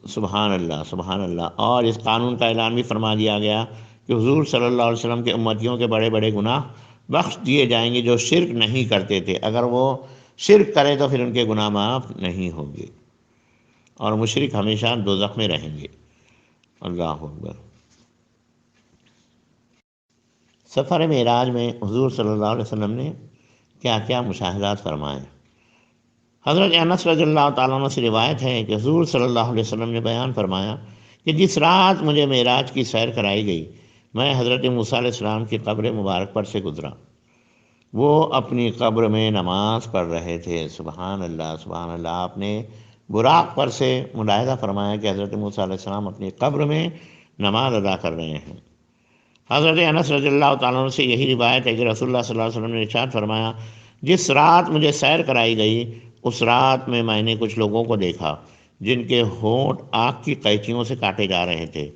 سبحان اللہ، سبحان اللہ۔ اور اس قانون کا اعلان بھی فرما دیا گیا کہ حضور صلی اللہ علیہ وسلم کے امتیوں کے بڑے بڑے گناہ بخش دیے جائیں گے جو شرک نہیں کرتے تھے، اگر وہ شرک کرے تو پھر ان کے گناہ معاف نہیں ہوں گے، اور مشرک ہمیشہ دوزخ میں رہیں گے۔ اللہ اکبر۔ سفر معراج میں حضور صلی اللہ علیہ وسلم نے کیا کیا مشاہدات فرمائے۔ حضرت انس رضی اللہ تعالیٰ عنہ سے روایت ہے کہ حضور صلی اللہ علیہ وسلم نے بیان فرمایا کہ جس رات مجھے معراج کی سیر کرائی گئی، میں حضرت موسیٰ علیہ السلام کی قبر مبارک پر سے گزرا۔ وہ اپنی قبر میں نماز پڑھ رہے تھے۔ سبحان اللہ سبحان اللہ۔ آپ نے براق پر سے ملاحظہ فرمایا کہ حضرت موسیٰ علیہ السلام اپنی قبر میں نماز ادا کر رہے ہیں۔ حضرت انس رضی اللہ تعالیٰ عنہ سے یہی روایت ہے کہ رسول اللہ صلی اللہ علیہ وسلم نے ارشاد فرمایا، جس رات مجھے سیر کرائی گئی اس رات میں نے کچھ لوگوں کو دیکھا جن کے ہونٹ آگ کی قینچیوں سے کاٹے جا رہے تھے۔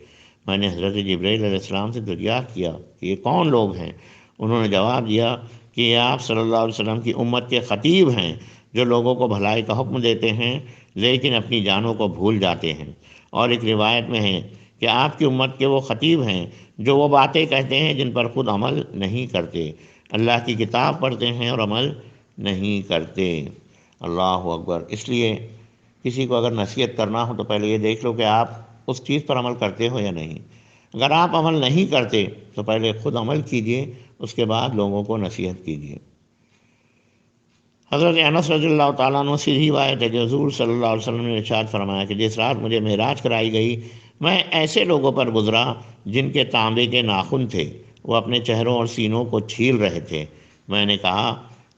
میں نے حضرت جبرائیل علیہ السلام سے دریافت کیا کہ یہ کون لوگ ہیں؟ انہوں نے جواب دیا کہ یہ آپ صلی اللہ علیہ وسلم کی امت کے خطیب ہیں جو لوگوں کو بھلائی کا حکم دیتے ہیں لیکن اپنی جانوں کو بھول جاتے ہیں۔ اور ایک روایت میں ہے کہ آپ کی امت کے وہ خطیب ہیں جو وہ باتیں کہتے ہیں جن پر خود عمل نہیں کرتے، اللہ کی کتاب پڑھتے ہیں اور عمل نہیں کرتے۔ اللہ اکبر۔ اس لیے کسی کو اگر نصیحت کرنا ہو تو پہلے یہ دیکھ لو کہ آپ اس چیز پر عمل کرتے ہو یا نہیں۔ اگر آپ عمل نہیں کرتے تو پہلے خود عمل کیجئے، اس کے بعد لوگوں کو نصیحت کیجئے۔ حضرت انس رضی اللہ تعالیٰ عنہ سے روایت ہے کہ حضور صلی اللہ علیہ وسلم نے ارشاد فرمایا کہ جس رات مجھے معراج کرائی گئی، میں ایسے لوگوں پر گزرا جن کے تانبے کے ناخن تھے، وہ اپنے چہروں اور سینوں کو چھیل رہے تھے۔ میں نے کہا،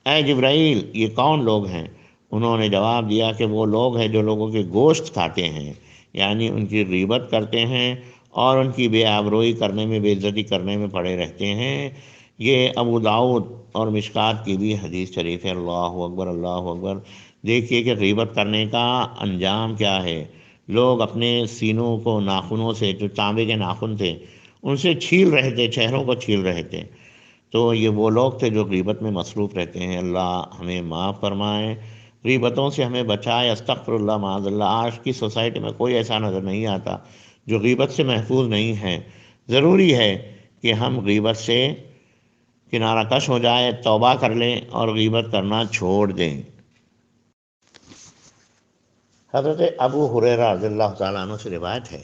اے جبرائیل، یہ کون لوگ ہیں؟ انہوں نے جواب دیا کہ وہ لوگ ہیں جو لوگوں کے گوشت کھاتے ہیں، یعنی ان کی غیبت کرتے ہیں اور ان کی بے آبروئی کرنے میں، بے عزتی کرنے میں پڑے رہتے ہیں۔ یہ ابو داؤد اور مشکات کی بھی حدیث شریف ہے۔ اللہ اکبر اللہ اکبر۔ دیکھیے کہ غیبت کرنے کا انجام کیا ہے۔ لوگ اپنے سینوں کو ناخنوں سے، جو تانبے کے ناخن تھے، ان سے چھیل رہے تھے، چہروں کو چھیل رہے تھے۔ تو یہ وہ لوگ تھے جو غیبت میں مصروف رہتے ہیں۔ اللہ ہمیں معاف فرمائے، غیبتوں سے ہمیں بچائے۔ استغفر اللہ معاذ اللہ۔ آج کی سوسائٹی میں کوئی ایسا نظر نہیں آتا جو غیبت سے محفوظ نہیں ہے۔ ضروری ہے کہ ہم غیبت سے کنارہ کش ہو جائے، توبہ کر لیں اور غیبت کرنا چھوڑ دیں۔ حضرت ابو ہریرہ رضی اللہ تعالیٰ عنہ سے روایت ہے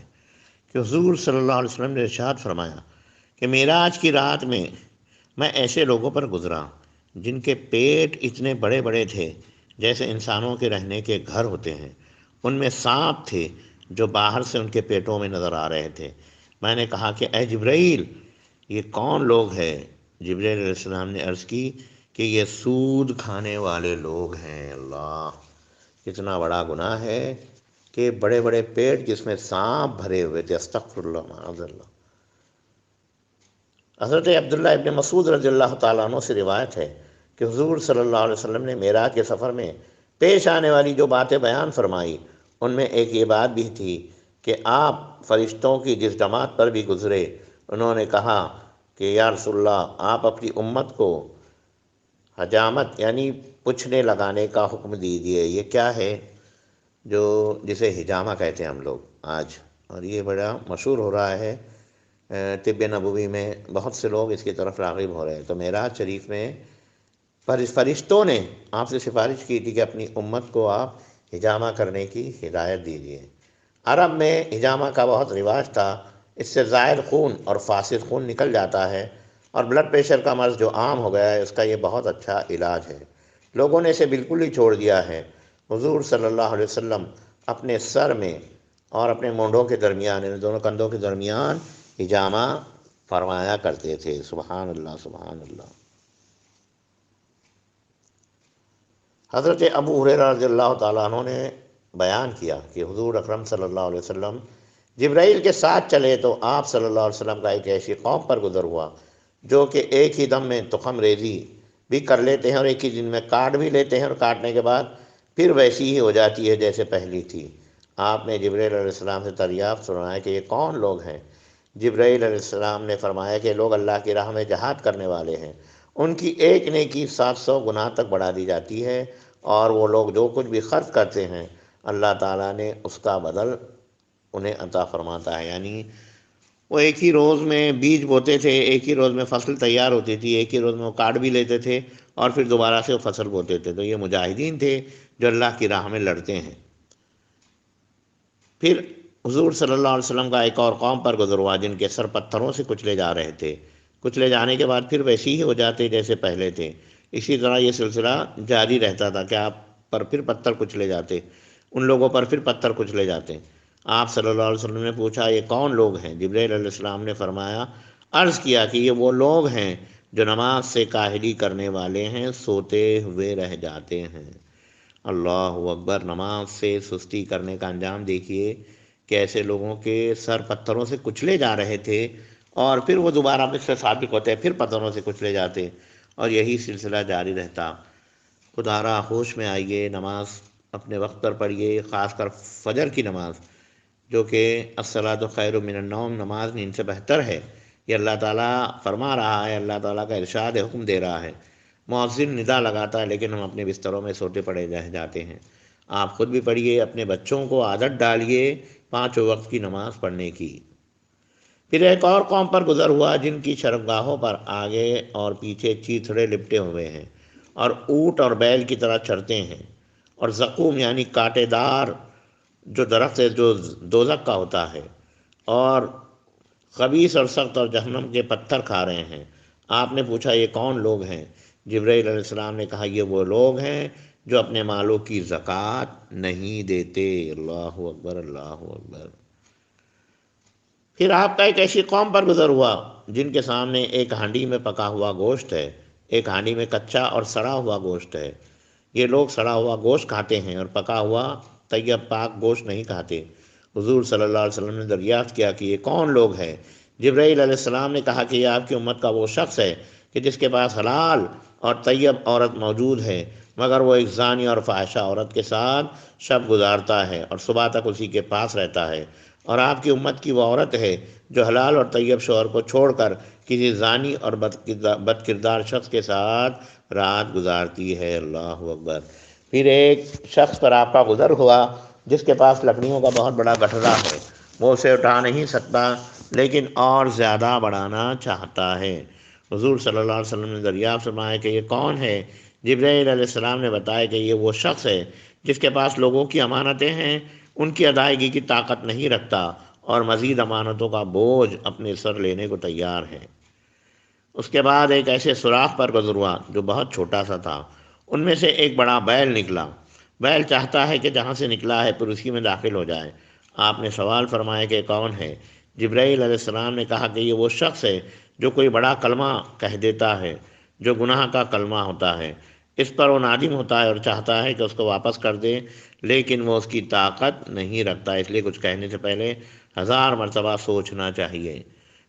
کہ حضور صلی اللہ علیہ وسلم نے ارشاد فرمایا کہ معراج کی رات میں ایسے لوگوں پر گزرا جن کے پیٹ اتنے بڑے بڑے تھے جیسے انسانوں کے رہنے کے گھر ہوتے ہیں۔ ان میں سانپ تھے جو باہر سے ان کے پیٹوں میں نظر آ رہے تھے۔ میں نے کہا کہ اے جبرائیل، یہ کون لوگ ہیں؟ جبرائیل علیہ السلام نے عرض کی کہ یہ سود کھانے والے لوگ ہیں۔ اللہ، کتنا بڑا گناہ ہے کہ بڑے بڑے پیٹ جس میں سانپ بھرے ہوئے تھے۔ استغفر اللہ معاذ اللہ۔ حضرت عبداللہ ابن مسعود رضی اللہ تعالیٰ عنہ سے روایت ہے کہ حضور صلی اللہ علیہ وسلم نے معراج کے سفر میں پیش آنے والی جو باتیں بیان فرمائی، ان میں ایک یہ بات بھی تھی کہ آپ فرشتوں کی جس جماعت پر بھی گزرے، انہوں نے کہا کہ یا رسول اللہ، آپ اپنی امت کو حجامت یعنی پوچھنے لگانے کا حکم دیجیے۔ یہ کیا ہے؟ جسے حجامہ کہتے ہیں ہم لوگ آج، اور یہ بڑا مشہور ہو رہا ہے۔ طب نبوی میں بہت سے لوگ اس کی طرف راغب ہو رہے ہیں۔ تو معراج شریف میں فرشتوں نے آپ سے سفارش کی تھی کہ اپنی امت کو آپ حجامہ کرنے کی ہدایت دیجیے۔ عرب میں حجامہ کا بہت رواج تھا۔ اس سے زائد خون اور فاسد خون نکل جاتا ہے، اور بلڈ پریشر کا مرض جو عام ہو گیا ہے، اس کا یہ بہت اچھا علاج ہے۔ لوگوں نے اسے بالکل ہی چھوڑ دیا ہے۔ حضور صلی اللہ علیہ وسلم اپنے سر میں اور اپنے مونڈوں کے درمیان، ان دونوں کندھوں کے درمیان حجامہ فرمایا کرتے تھے۔ سبحان اللہ سبحان اللہ۔ حضرت ابو ہریرہ رضی اللہ تعالیٰ عنہ نے بیان کیا کہ حضور اکرم صلی اللہ علیہ وسلم جبرائیل کے ساتھ چلے تو آپ صلی اللہ علیہ وسلم کا ایک ایسی قوم پر گزر ہوا جو کہ ایک ہی دم میں تخم ریزی بھی کر لیتے ہیں اور ایک ہی دن میں کاٹ بھی لیتے ہیں، اور کاٹنے کے بعد پھر ویسی ہی ہو جاتی ہے جیسے پہلی تھی۔ آپ نے جبرائیل علیہ السلام سے دریافت فرمایا کہ یہ کون لوگ ہیں؟ جبرائیل علیہ السلام نے فرمایا کہ لوگ اللہ کی راہ میں جہاد کرنے والے ہیں، ان کی ایک نیکی 700 گناہ تک بڑھا دی جاتی ہے، اور وہ لوگ جو کچھ بھی خرچ کرتے ہیں اللہ تعالیٰ نے اس کا بدل انہیں عطا فرماتا ہے۔ یعنی وہ ایک ہی روز میں بیج بوتے تھے، ایک ہی روز میں فصل تیار ہوتی تھی، ایک ہی روز میں وہ کاٹ بھی لیتے تھے اور پھر دوبارہ سے وہ فصل بوتے تھے۔ تو یہ مجاہدین تھے جو اللہ کی راہ میں لڑتے ہیں۔ پھر حضور صلی اللہ علیہ وسلم کا ایک اور قوم پر گزر ہوا جن کے سر پتھروں سے کچلے جا رہے تھے، کچلے جانے کے بعد پھر ویسے ہی ہو جاتے جیسے پہلے تھے۔ اسی طرح یہ سلسلہ جاری رہتا تھا کہ آپ پر پھر پتھر کچلے جاتے، ان لوگوں پر پھر پتھر کچلے جاتے۔ آپ صلی اللہ علیہ وسلم نے پوچھا یہ کون لوگ ہیں؟ جبرائیل علیہ السلام نے فرمایا، عرض کیا کہ یہ وہ لوگ ہیں جو نماز سے کاہلی کرنے والے ہیں، سوتے ہوئے رہ جاتے ہیں۔ اللہ اکبر! نماز سے سستی کرنے کا انجام دیکھیے کہ ایسے لوگوں کے سر پتھروں سے کچلے جا رہے تھے اور پھر وہ دوبارہ اپنے سے ثابت ہوتے، پھر پتھروں سے کچلے جاتے، اور یہی سلسلہ جاری رہتا۔ خدا را ہوش میں آئیے، نماز اپنے وقت پر پڑھیے، خاص کر فجر کی نماز، جو کہ الصلاۃ خیر من النوم، نماز نیند سے بہتر ہے۔ یہ اللہ تعالیٰ فرما رہا ہے، اللہ تعالیٰ کا ارشاد ہے، حکم دے رہا ہے۔ مؤذن ندا لگاتا ہے لیکن ہم اپنے بستروں میں سوتے پڑے رہ جاتے ہیں۔ آپ خود بھی پڑھیے، اپنے بچوں کو عادت ڈالیے 5 وقت کی نماز پڑھنے کی۔ پھر ایک اور قوم پر گزر ہوا جن کی شرمگاہوں پر آگے اور پیچھے چیتھڑے لپٹے ہوئے ہیں اور اونٹ اور بیل کی طرح چرتے ہیں، اور زقوم یعنی کانٹے دار جو درخت ہے جو دوزخ کا ہوتا ہے، اور خبیث اور سخت اور جہنم کے پتھر کھا رہے ہیں۔ آپ نے پوچھا یہ کون لوگ ہیں؟ جبرائیل علیہ السلام نے کہا یہ وہ لوگ ہیں جو اپنے مالوں کی زکوٰۃ نہیں دیتے۔ اللہ اکبر! اللہ اکبر! پھر آپ کا ایک ایسی قوم پر گزر ہوا جن کے سامنے ایک ہانڈی میں پکا ہوا گوشت ہے، ایک ہانڈی میں کچا اور سڑا ہوا گوشت ہے۔ یہ لوگ سڑا ہوا گوشت کھاتے ہیں اور پکا ہوا طیب پاک گوشت نہیں کھاتے۔ حضور صلی اللہ علیہ وسلم نے دریافت کیا کہ یہ کون لوگ ہیں؟ جبرائیل علیہ السلام نے کہا کہ یہ آپ کی امت کا وہ شخص ہے کہ جس کے پاس حلال اور طیب عورت موجود ہے، مگر وہ ایک زانی اور فاحشہ عورت کے ساتھ شب گزارتا ہے اور صبح تک اسی کے پاس رہتا ہے۔ اور آپ کی امت کی وہ عورت ہے جو حلال اور طیب شوہر کو چھوڑ کر کسی زانی اور بد کردار شخص کے ساتھ رات گزارتی ہے۔ اللہ اکبر! پھر ایک شخص پر آپ کا گزر ہوا جس کے پاس لکڑیوں کا بہت بڑا گٹھرا ہے، وہ اسے اٹھا نہیں سکتا لیکن اور زیادہ بڑھانا چاہتا ہے۔ حضور صلی اللہ علیہ وسلم نے دریافت فرمایا کہ یہ کون ہے؟ جبرائیل علیہ السلام نے بتایا کہ یہ وہ شخص ہے جس کے پاس لوگوں کی امانتیں ہیں، ان کی ادائیگی کی طاقت نہیں رکھتا اور مزید امانتوں کا بوجھ اپنے سر لینے کو تیار ہے۔ اس کے بعد ایک ایسے سوراخ پر گزر ہوا جو بہت چھوٹا سا تھا، ان میں سے ایک بڑا بیل نکلا۔ بیل چاہتا ہے کہ جہاں سے نکلا ہے پھر اسی میں داخل ہو جائے۔ آپ نے سوال فرمایا کہ کون ہے؟ جبرائیل علیہ السلام نے کہا کہ یہ وہ شخص ہے جو کوئی بڑا کلمہ کہہ دیتا ہے جو گناہ کا کلمہ ہوتا ہے، اس پر وہ نادم ہوتا ہے اور چاہتا ہے کہ اس کو واپس کر دے، لیکن وہ اس کی طاقت نہیں رکھتا، اس لیے کچھ کہنے سے پہلے 1000 مرتبہ سوچنا چاہیے۔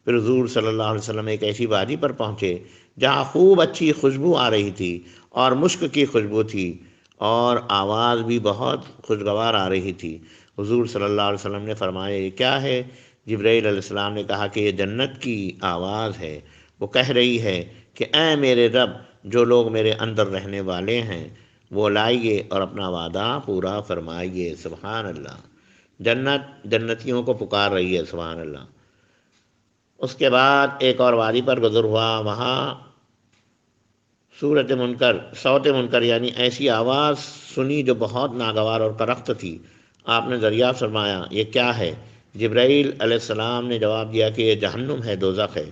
پھر حضور صلی اللہ علیہ وسلم ایک ایسی وادی پر پہنچے جہاں خوب اچھی خوشبو آ رہی تھی اور مشک کی خوشبو تھی اور آواز بھی بہت خوشگوار آ رہی تھی۔ حضور صلی اللہ علیہ وسلم نے فرمایا یہ کیا ہے؟ جبرائیل علیہ السلام نے کہا کہ یہ جنت کی آواز ہے، وہ کہہ رہی ہے کہ اے میرے رب، جو لوگ میرے اندر رہنے والے ہیں وہ لائیے اور اپنا وعدہ پورا فرمائیے۔ سبحان اللہ! جنت جنتیوں کو پکار رہی ہے، سبحان اللہ۔ اس کے بعد ایک اور وادی پر گزر ہوا، وہاں صوت منکر یعنی ایسی آواز سنی جو بہت ناگوار اور کرخت تھی۔ آپ نے دریافت فرمایا یہ کیا ہے؟ جبرائیل علیہ السلام نے جواب دیا کہ یہ جہنم ہے، دوزخ ہے۔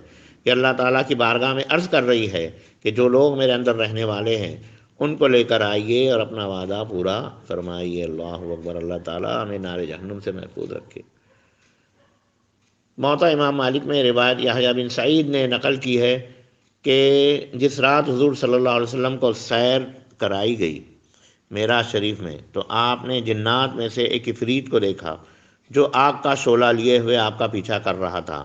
یہ اللہ تعالیٰ کی بارگاہ میں عرض کر رہی ہے کہ جو لوگ میرے اندر رہنے والے ہیں ان کو لے کر آئیے اور اپنا وعدہ پورا فرمائیے۔ اللہ اکبر! اللہ تعالیٰ ہمیں نار جہنم سے محفوظ رکھے۔ موطا امام مالک میں روایت یحییٰ بن سعید نے نقل کی ہے کہ جس رات حضور صلی اللہ علیہ وسلم کو سیر کرائی گئی معراج شریف میں، تو آپ نے جنات میں سے ایک عفریت کو دیکھا جو آگ کا شعلہ لیے ہوئے آپ کا پیچھا کر رہا تھا۔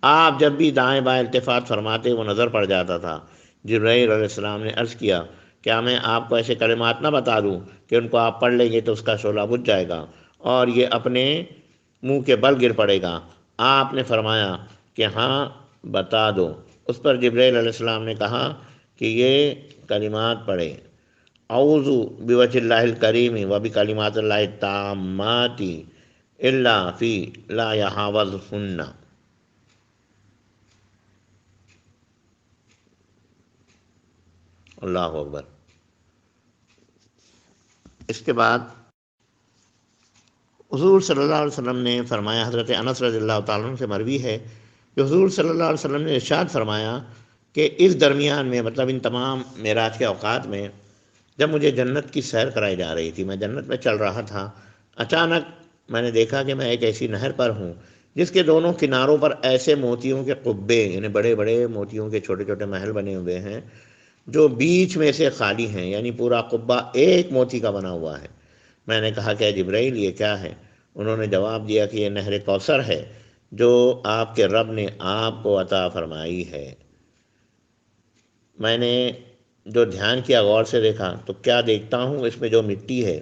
آپ جب بھی دائیں بائیں التفات فرماتے وہ نظر پڑ جاتا تھا۔ جبرائیل علیہ السلام نے عرض کیا کیا میں آپ کو ایسے کلمات نہ بتا دوں کہ ان کو آپ پڑھ لیں گے تو اس کا شعلہ بجھ جائے گا اور یہ اپنے منہ کے بل گر پڑے گا؟ آپ نے فرمایا کہ ہاں بتا دو۔ اس پر جبرائیل علیہ السلام نے کہا کہ یہ کلمات پڑھے، اعوذ بوجہ اللہ الکریم و بکلمات اللہ التامات الا فی لا یحاوزہن۔ اللہ اکبر! اس کے بعد حضور صلی اللہ علیہ وسلم نے فرمایا، حضرت انس رضی اللہ تعالیٰ عنہ سے مروی ہے کہ حضور صلی اللہ علیہ وسلم نے ارشاد فرمایا کہ اس درمیان میں مطلب ان تمام معراج کے اوقات میں جب مجھے جنت کی سیر کرائی جا رہی تھی، میں جنت میں چل رہا تھا، اچانک میں نے دیکھا کہ میں ایک ایسی نہر پر ہوں جس کے دونوں کناروں پر ایسے موتیوں کے قبے، یعنی بڑے بڑے موتیوں کے چھوٹے چھوٹے محل بنے ہوئے ہیں جو بیچ میں سے خالی ہیں، یعنی پورا قبہ ایک موتی کا بنا ہوا ہے۔ میں نے کہا کہ اے جبرائیل یہ کیا ہے؟ انہوں نے جواب دیا کہ یہ نہر کوثر ہے جو آپ کے رب نے آپ کو عطا فرمائی ہے۔ میں نے جو دھیان کیا، غور سے دیکھا، تو کیا دیکھتا ہوں، اس میں جو مٹی ہے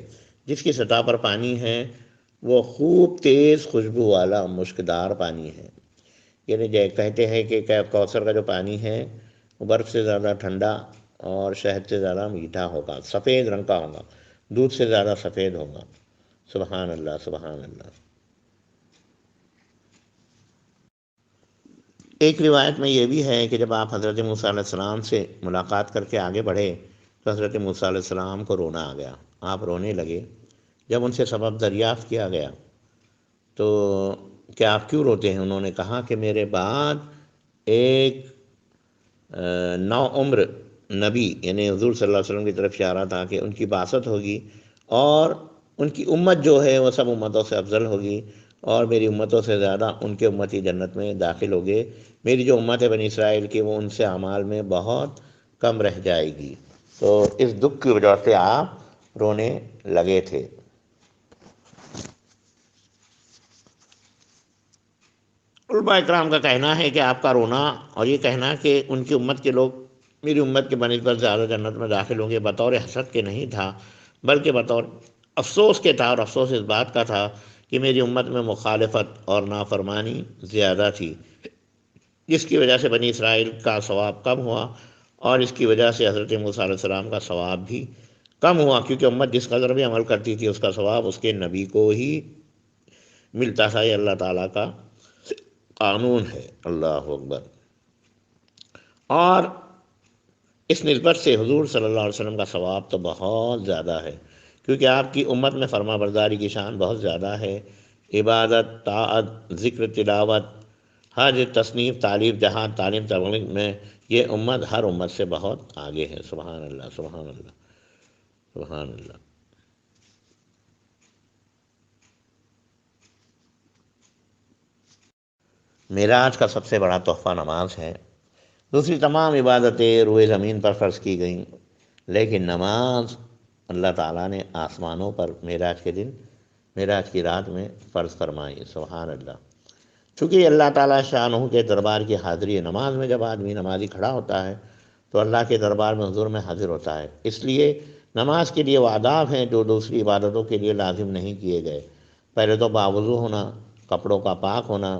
جس کی سطح پر پانی ہے وہ خوب تیز خوشبو والا مشکدار پانی ہے، یعنی کہتے ہیں کہ کوثر کا جو پانی ہے وہ برف سے زیادہ ٹھنڈا اور شہد سے زیادہ میٹھا ہوگا، سفید رنگ کا ہوگا، دودھ سے زیادہ سفید ہوگا۔ سبحان اللہ، سبحان اللہ۔ ایک روایت میں یہ بھی ہے کہ جب آپ حضرت موسیٰ علیہ السلام سے ملاقات کر کے آگے بڑھے تو حضرت موسیٰ علیہ السلام کو رونا آ گیا، آپ رونے لگے۔ جب ان سے سبب دریافت کیا گیا تو کیا آپ کیوں روتے ہیں؟ انہوں نے کہا کہ میرے بعد ایک نو عمر نبی، یعنی حضور صلی اللہ علیہ وسلم کی طرف اشارہ تھا کہ ان کی بعثت ہوگی اور ان کی امت جو ہے وہ سب امتوں سے افضل ہوگی، اور میری امتوں سے زیادہ ان کے امتی جنت میں داخل ہوگے۔ میری جو امت ہے بنی اسرائیل کی وہ ان سے اعمال میں بہت کم رہ جائے گی۔ تو اس دکھ کی وجہ سے آپ رونے لگے تھے۔ علماء اکرام کا کہنا ہے کہ آپ کا رونا اور یہ کہنا کہ ان کی امت کے لوگ میری امت کے بنسبت زیادہ جنت میں داخل ہوں گے بطور حسد کے نہیں تھا، بلکہ بطور افسوس کے تھا، اور افسوس اس بات کا تھا کہ میری امت میں مخالفت اور نافرمانی زیادہ تھی، جس کی وجہ سے بنی اسرائیل کا ثواب کم ہوا، اور اس کی وجہ سے حضرت موسیٰ علیہ السلام کا ثواب بھی کم ہوا، کیونکہ امت جس قدر بھی عمل کرتی تھی اس کا ثواب اس کے نبی کو ہی ملتا تھا۔ یہ اللہ تعالیٰ کا قانون ہے۔ اللہ اکبر۔ اور اس نسبت سے حضور صلی اللہ علیہ وسلم کا ثواب تو بہت زیادہ ہے، کیونکہ آپ کی امت میں فرما برداری کی شان بہت زیادہ ہے۔ عبادت، طاعت، ذکر، تلاوت، حج، تصنیف، تعلیم، جہاد، تعلیم تبلیغ میں یہ امت ہر امت سے بہت آگے ہے۔ سبحان اللہ، سبحان اللہ، سبحان اللہ۔ معراج کا سب سے بڑا تحفہ نماز ہے۔ دوسری تمام عبادتیں روئے زمین پر فرض کی گئیں، لیکن نماز اللہ تعالیٰ نے آسمانوں پر معراج کے دن، معراج کی رات میں فرض فرمائی۔ سبحان اللہ۔ چونکہ یہ اللہ تعالیٰ شانہ کے دربار کی حاضری ہے، نماز میں جب آدمی نمازی کھڑا ہوتا ہے تو اللہ کے دربار میں حضور میں حاضر ہوتا ہے، اس لیے نماز کے لیے وہ آداب ہیں جو دوسری عبادتوں کے لیے لازم نہیں کیے گئے۔ پہلے تو باوضو ہونا، کپڑوں کا پاک ہونا،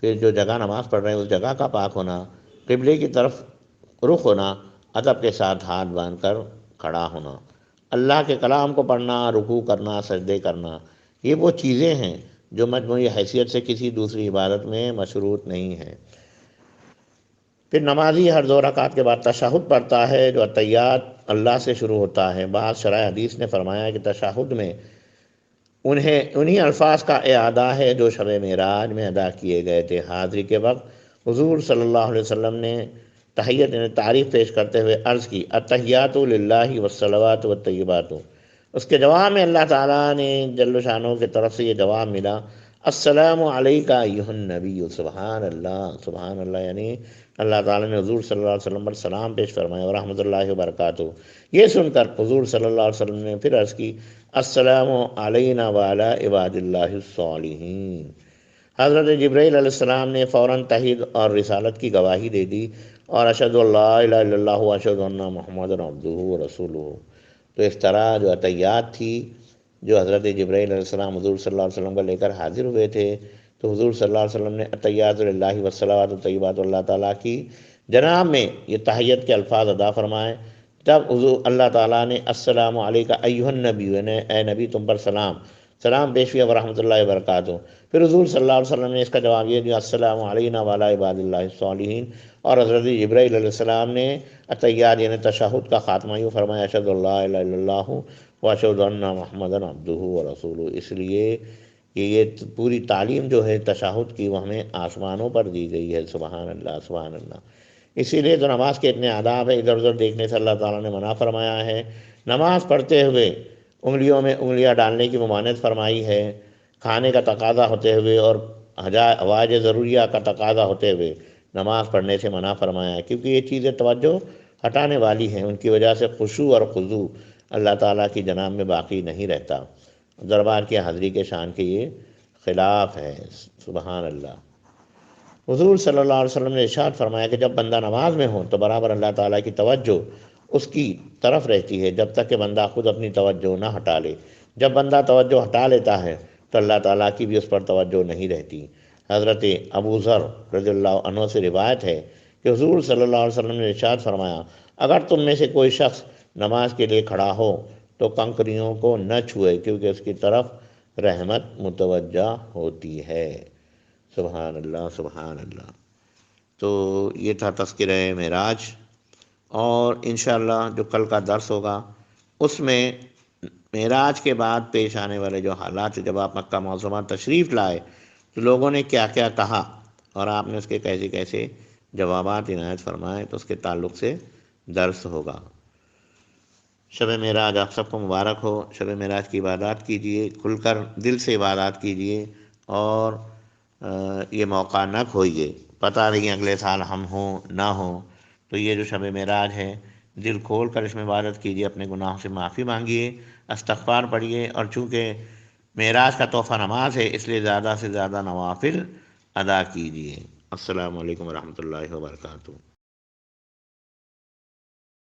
پھر جو جگہ نماز پڑھ رہے ہیں اس جگہ کا پاک ہونا، قبلے کی طرف رخ ہونا، ادب کے ساتھ ہاتھ باندھ کر کھڑا ہونا، اللہ کے کلام کو پڑھنا، رکوع کرنا، سجدے کرنا، یہ وہ چیزیں ہیں جو مجموعی حیثیت سے کسی دوسری عبادت میں مشروط نہیں ہیں۔ پھر نمازی ہر دو رکعت کے بعد تشہد پڑھتا ہے جو التحیات اللہ سے شروع ہوتا ہے۔ بعض شرح حدیث نے فرمایا کہ تشہد میں انہی الفاظ کا اعادہ ہے جو شب معراج میں ادا کیے گئے تھے۔ حاضری کے وقت حضور صلی اللہ علیہ وسلم نے تحیت یعنی تعریف پیش کرتے ہوئے عرض کی، التحیات للہ والصلوات والطیبات۔ اس کے جواب میں اللہ تعالیٰ نے جل شانہ کی طرف سے یہ جواب ملا، السلام علیکہ ایھا النبی۔ سبحان اللہ، سبحان اللہ، یعنی اللہ تعالیٰ نے حضور صلی اللہ علیہ وسلم پر سلام پیش فرمایا، ورحمۃ اللہ وبرکاتہ۔ یہ سن کر حضور صلی اللہ علیہ وسلم نے پھر عرض کی، السلام علینا وعلی عباد اللہ الصالحین۔ حضرت جبرائیل علیہ السلام نے فوراً تحید اور رسالت کی گواہی دے دی، اور اشہد ان لا الہ الا اللہ واشہد ان محمد عبدہ ورسولہ۔ تو اس طرح جو عطیات تھی جو حضرت جبرائیل علیہ السلام حضور صلی اللہ علیہ وسلم کو لے کر حاضر ہوئے تھے، تو حضور صلی اللہ علیہ وسلم نے عطیات للہ والصلوات والطیبات اللہ تعالیٰ کی جناب میں یہ تحیت کے الفاظ ادا فرمائے۔ تب حضور اللہ تعالیٰ نے السلام علیکہ ایھا النبی، یعنی اے نبی تم پر سلام پیش کیا، ورحمۃ اللہ وبرکاتہ۔ پھر حضور صلی اللہ علیہ وسلم نے اس کا جواب یہ دیا، السلام علینا وعلی عباد اللہ الصالحین۔ اور حضرت جبرائیل علیہ السلام نے عطیات یعنی تشہد کا خاتمہ یوں فرمایا، اشہد ان لا الہ الا اللہ واشہد ان محمدا عبدہ ورسولہ۔ اس لیے کہ یہ پوری تعلیم جو ہے تشہد کی وہ ہمیں آسمانوں پر دی گئی ہے۔ سبحان اللہ، سبحان اللہ۔ اسی لیے تو نماز کے اتنے آداب ہیں، ادھر ادھر دیکھنے سے اللہ تعالیٰ نے منع فرمایا ہے، نماز پڑھتے ہوئے انگلیوں میں انگلیاں ڈالنے کی ممانعت فرمائی ہے، کھانے کا تقاضا ہوتے ہوئے اور حوائج ضروریہ کا تقاضا ہوتے ہوئے نماز پڑھنے سے منع فرمایا ہے، کیونکہ یہ چیزیں توجہ ہٹانے والی ہیں، ان کی وجہ سے خشوع اور خضوع اللہ تعالیٰ کی جناب میں باقی نہیں رہتا، دربار کی حاضری کے شان کے یہ خلاف ہے۔ سبحان اللہ۔ حضور صلی اللہ علیہ وسلم نے ارشاد فرمایا کہ جب بندہ نماز میں ہو تو برابر اللہ تعالیٰ کی توجہ اس کی طرف رہتی ہے جب تک کہ بندہ خود اپنی توجہ نہ ہٹا لے، جب بندہ توجہ ہٹا لیتا ہے تو اللہ تعالیٰ کی بھی اس پر توجہ نہیں رہتی۔ حضرت ابو ذر رضی اللہ عنہ سے روایت ہے کہ حضور صلی اللہ علیہ وسلم نے ارشاد فرمایا اگر تم میں سے کوئی شخص نماز کے لیے کھڑا ہو تو کنکریوں کو نہ چھوئے، کیونکہ اس کی طرف رحمت متوجہ ہوتی ہے۔ سبحان اللہ، سبحان اللہ۔ تو یہ تھا تذکرہ معراج، اور انشاءاللہ جو کل کا درس ہوگا اس میں معراج کے بعد پیش آنے والے جو حالات، جب آپ مکہ معظمہ تشریف لائے تو لوگوں نے کیا کیا کہا اور آپ نے اس کے کیسے کیسے جوابات عنایت فرمائے، تو اس کے تعلق سے درس ہوگا۔ شب معراج آپ سب کو مبارک ہو۔ شب معراج کی عبادات کیجئے، کھل کر دل سے عبادات کیجئے، اور یہ موقع نہ کھوئیے، پتہ نہیں اگلے سال ہم ہوں نہ ہوں، تو یہ جو شب معراج ہے دل کھول کر اس میں عبادت کیجئے، اپنے گناہوں سے معافی مانگیے، استغفار پڑھیے، اور چونکہ معراج کا تحفہ نماز ہے اس لیے زیادہ سے زیادہ نوافل ادا کیجئے۔ السلام علیکم ورحمۃ اللہ وبرکاتہ۔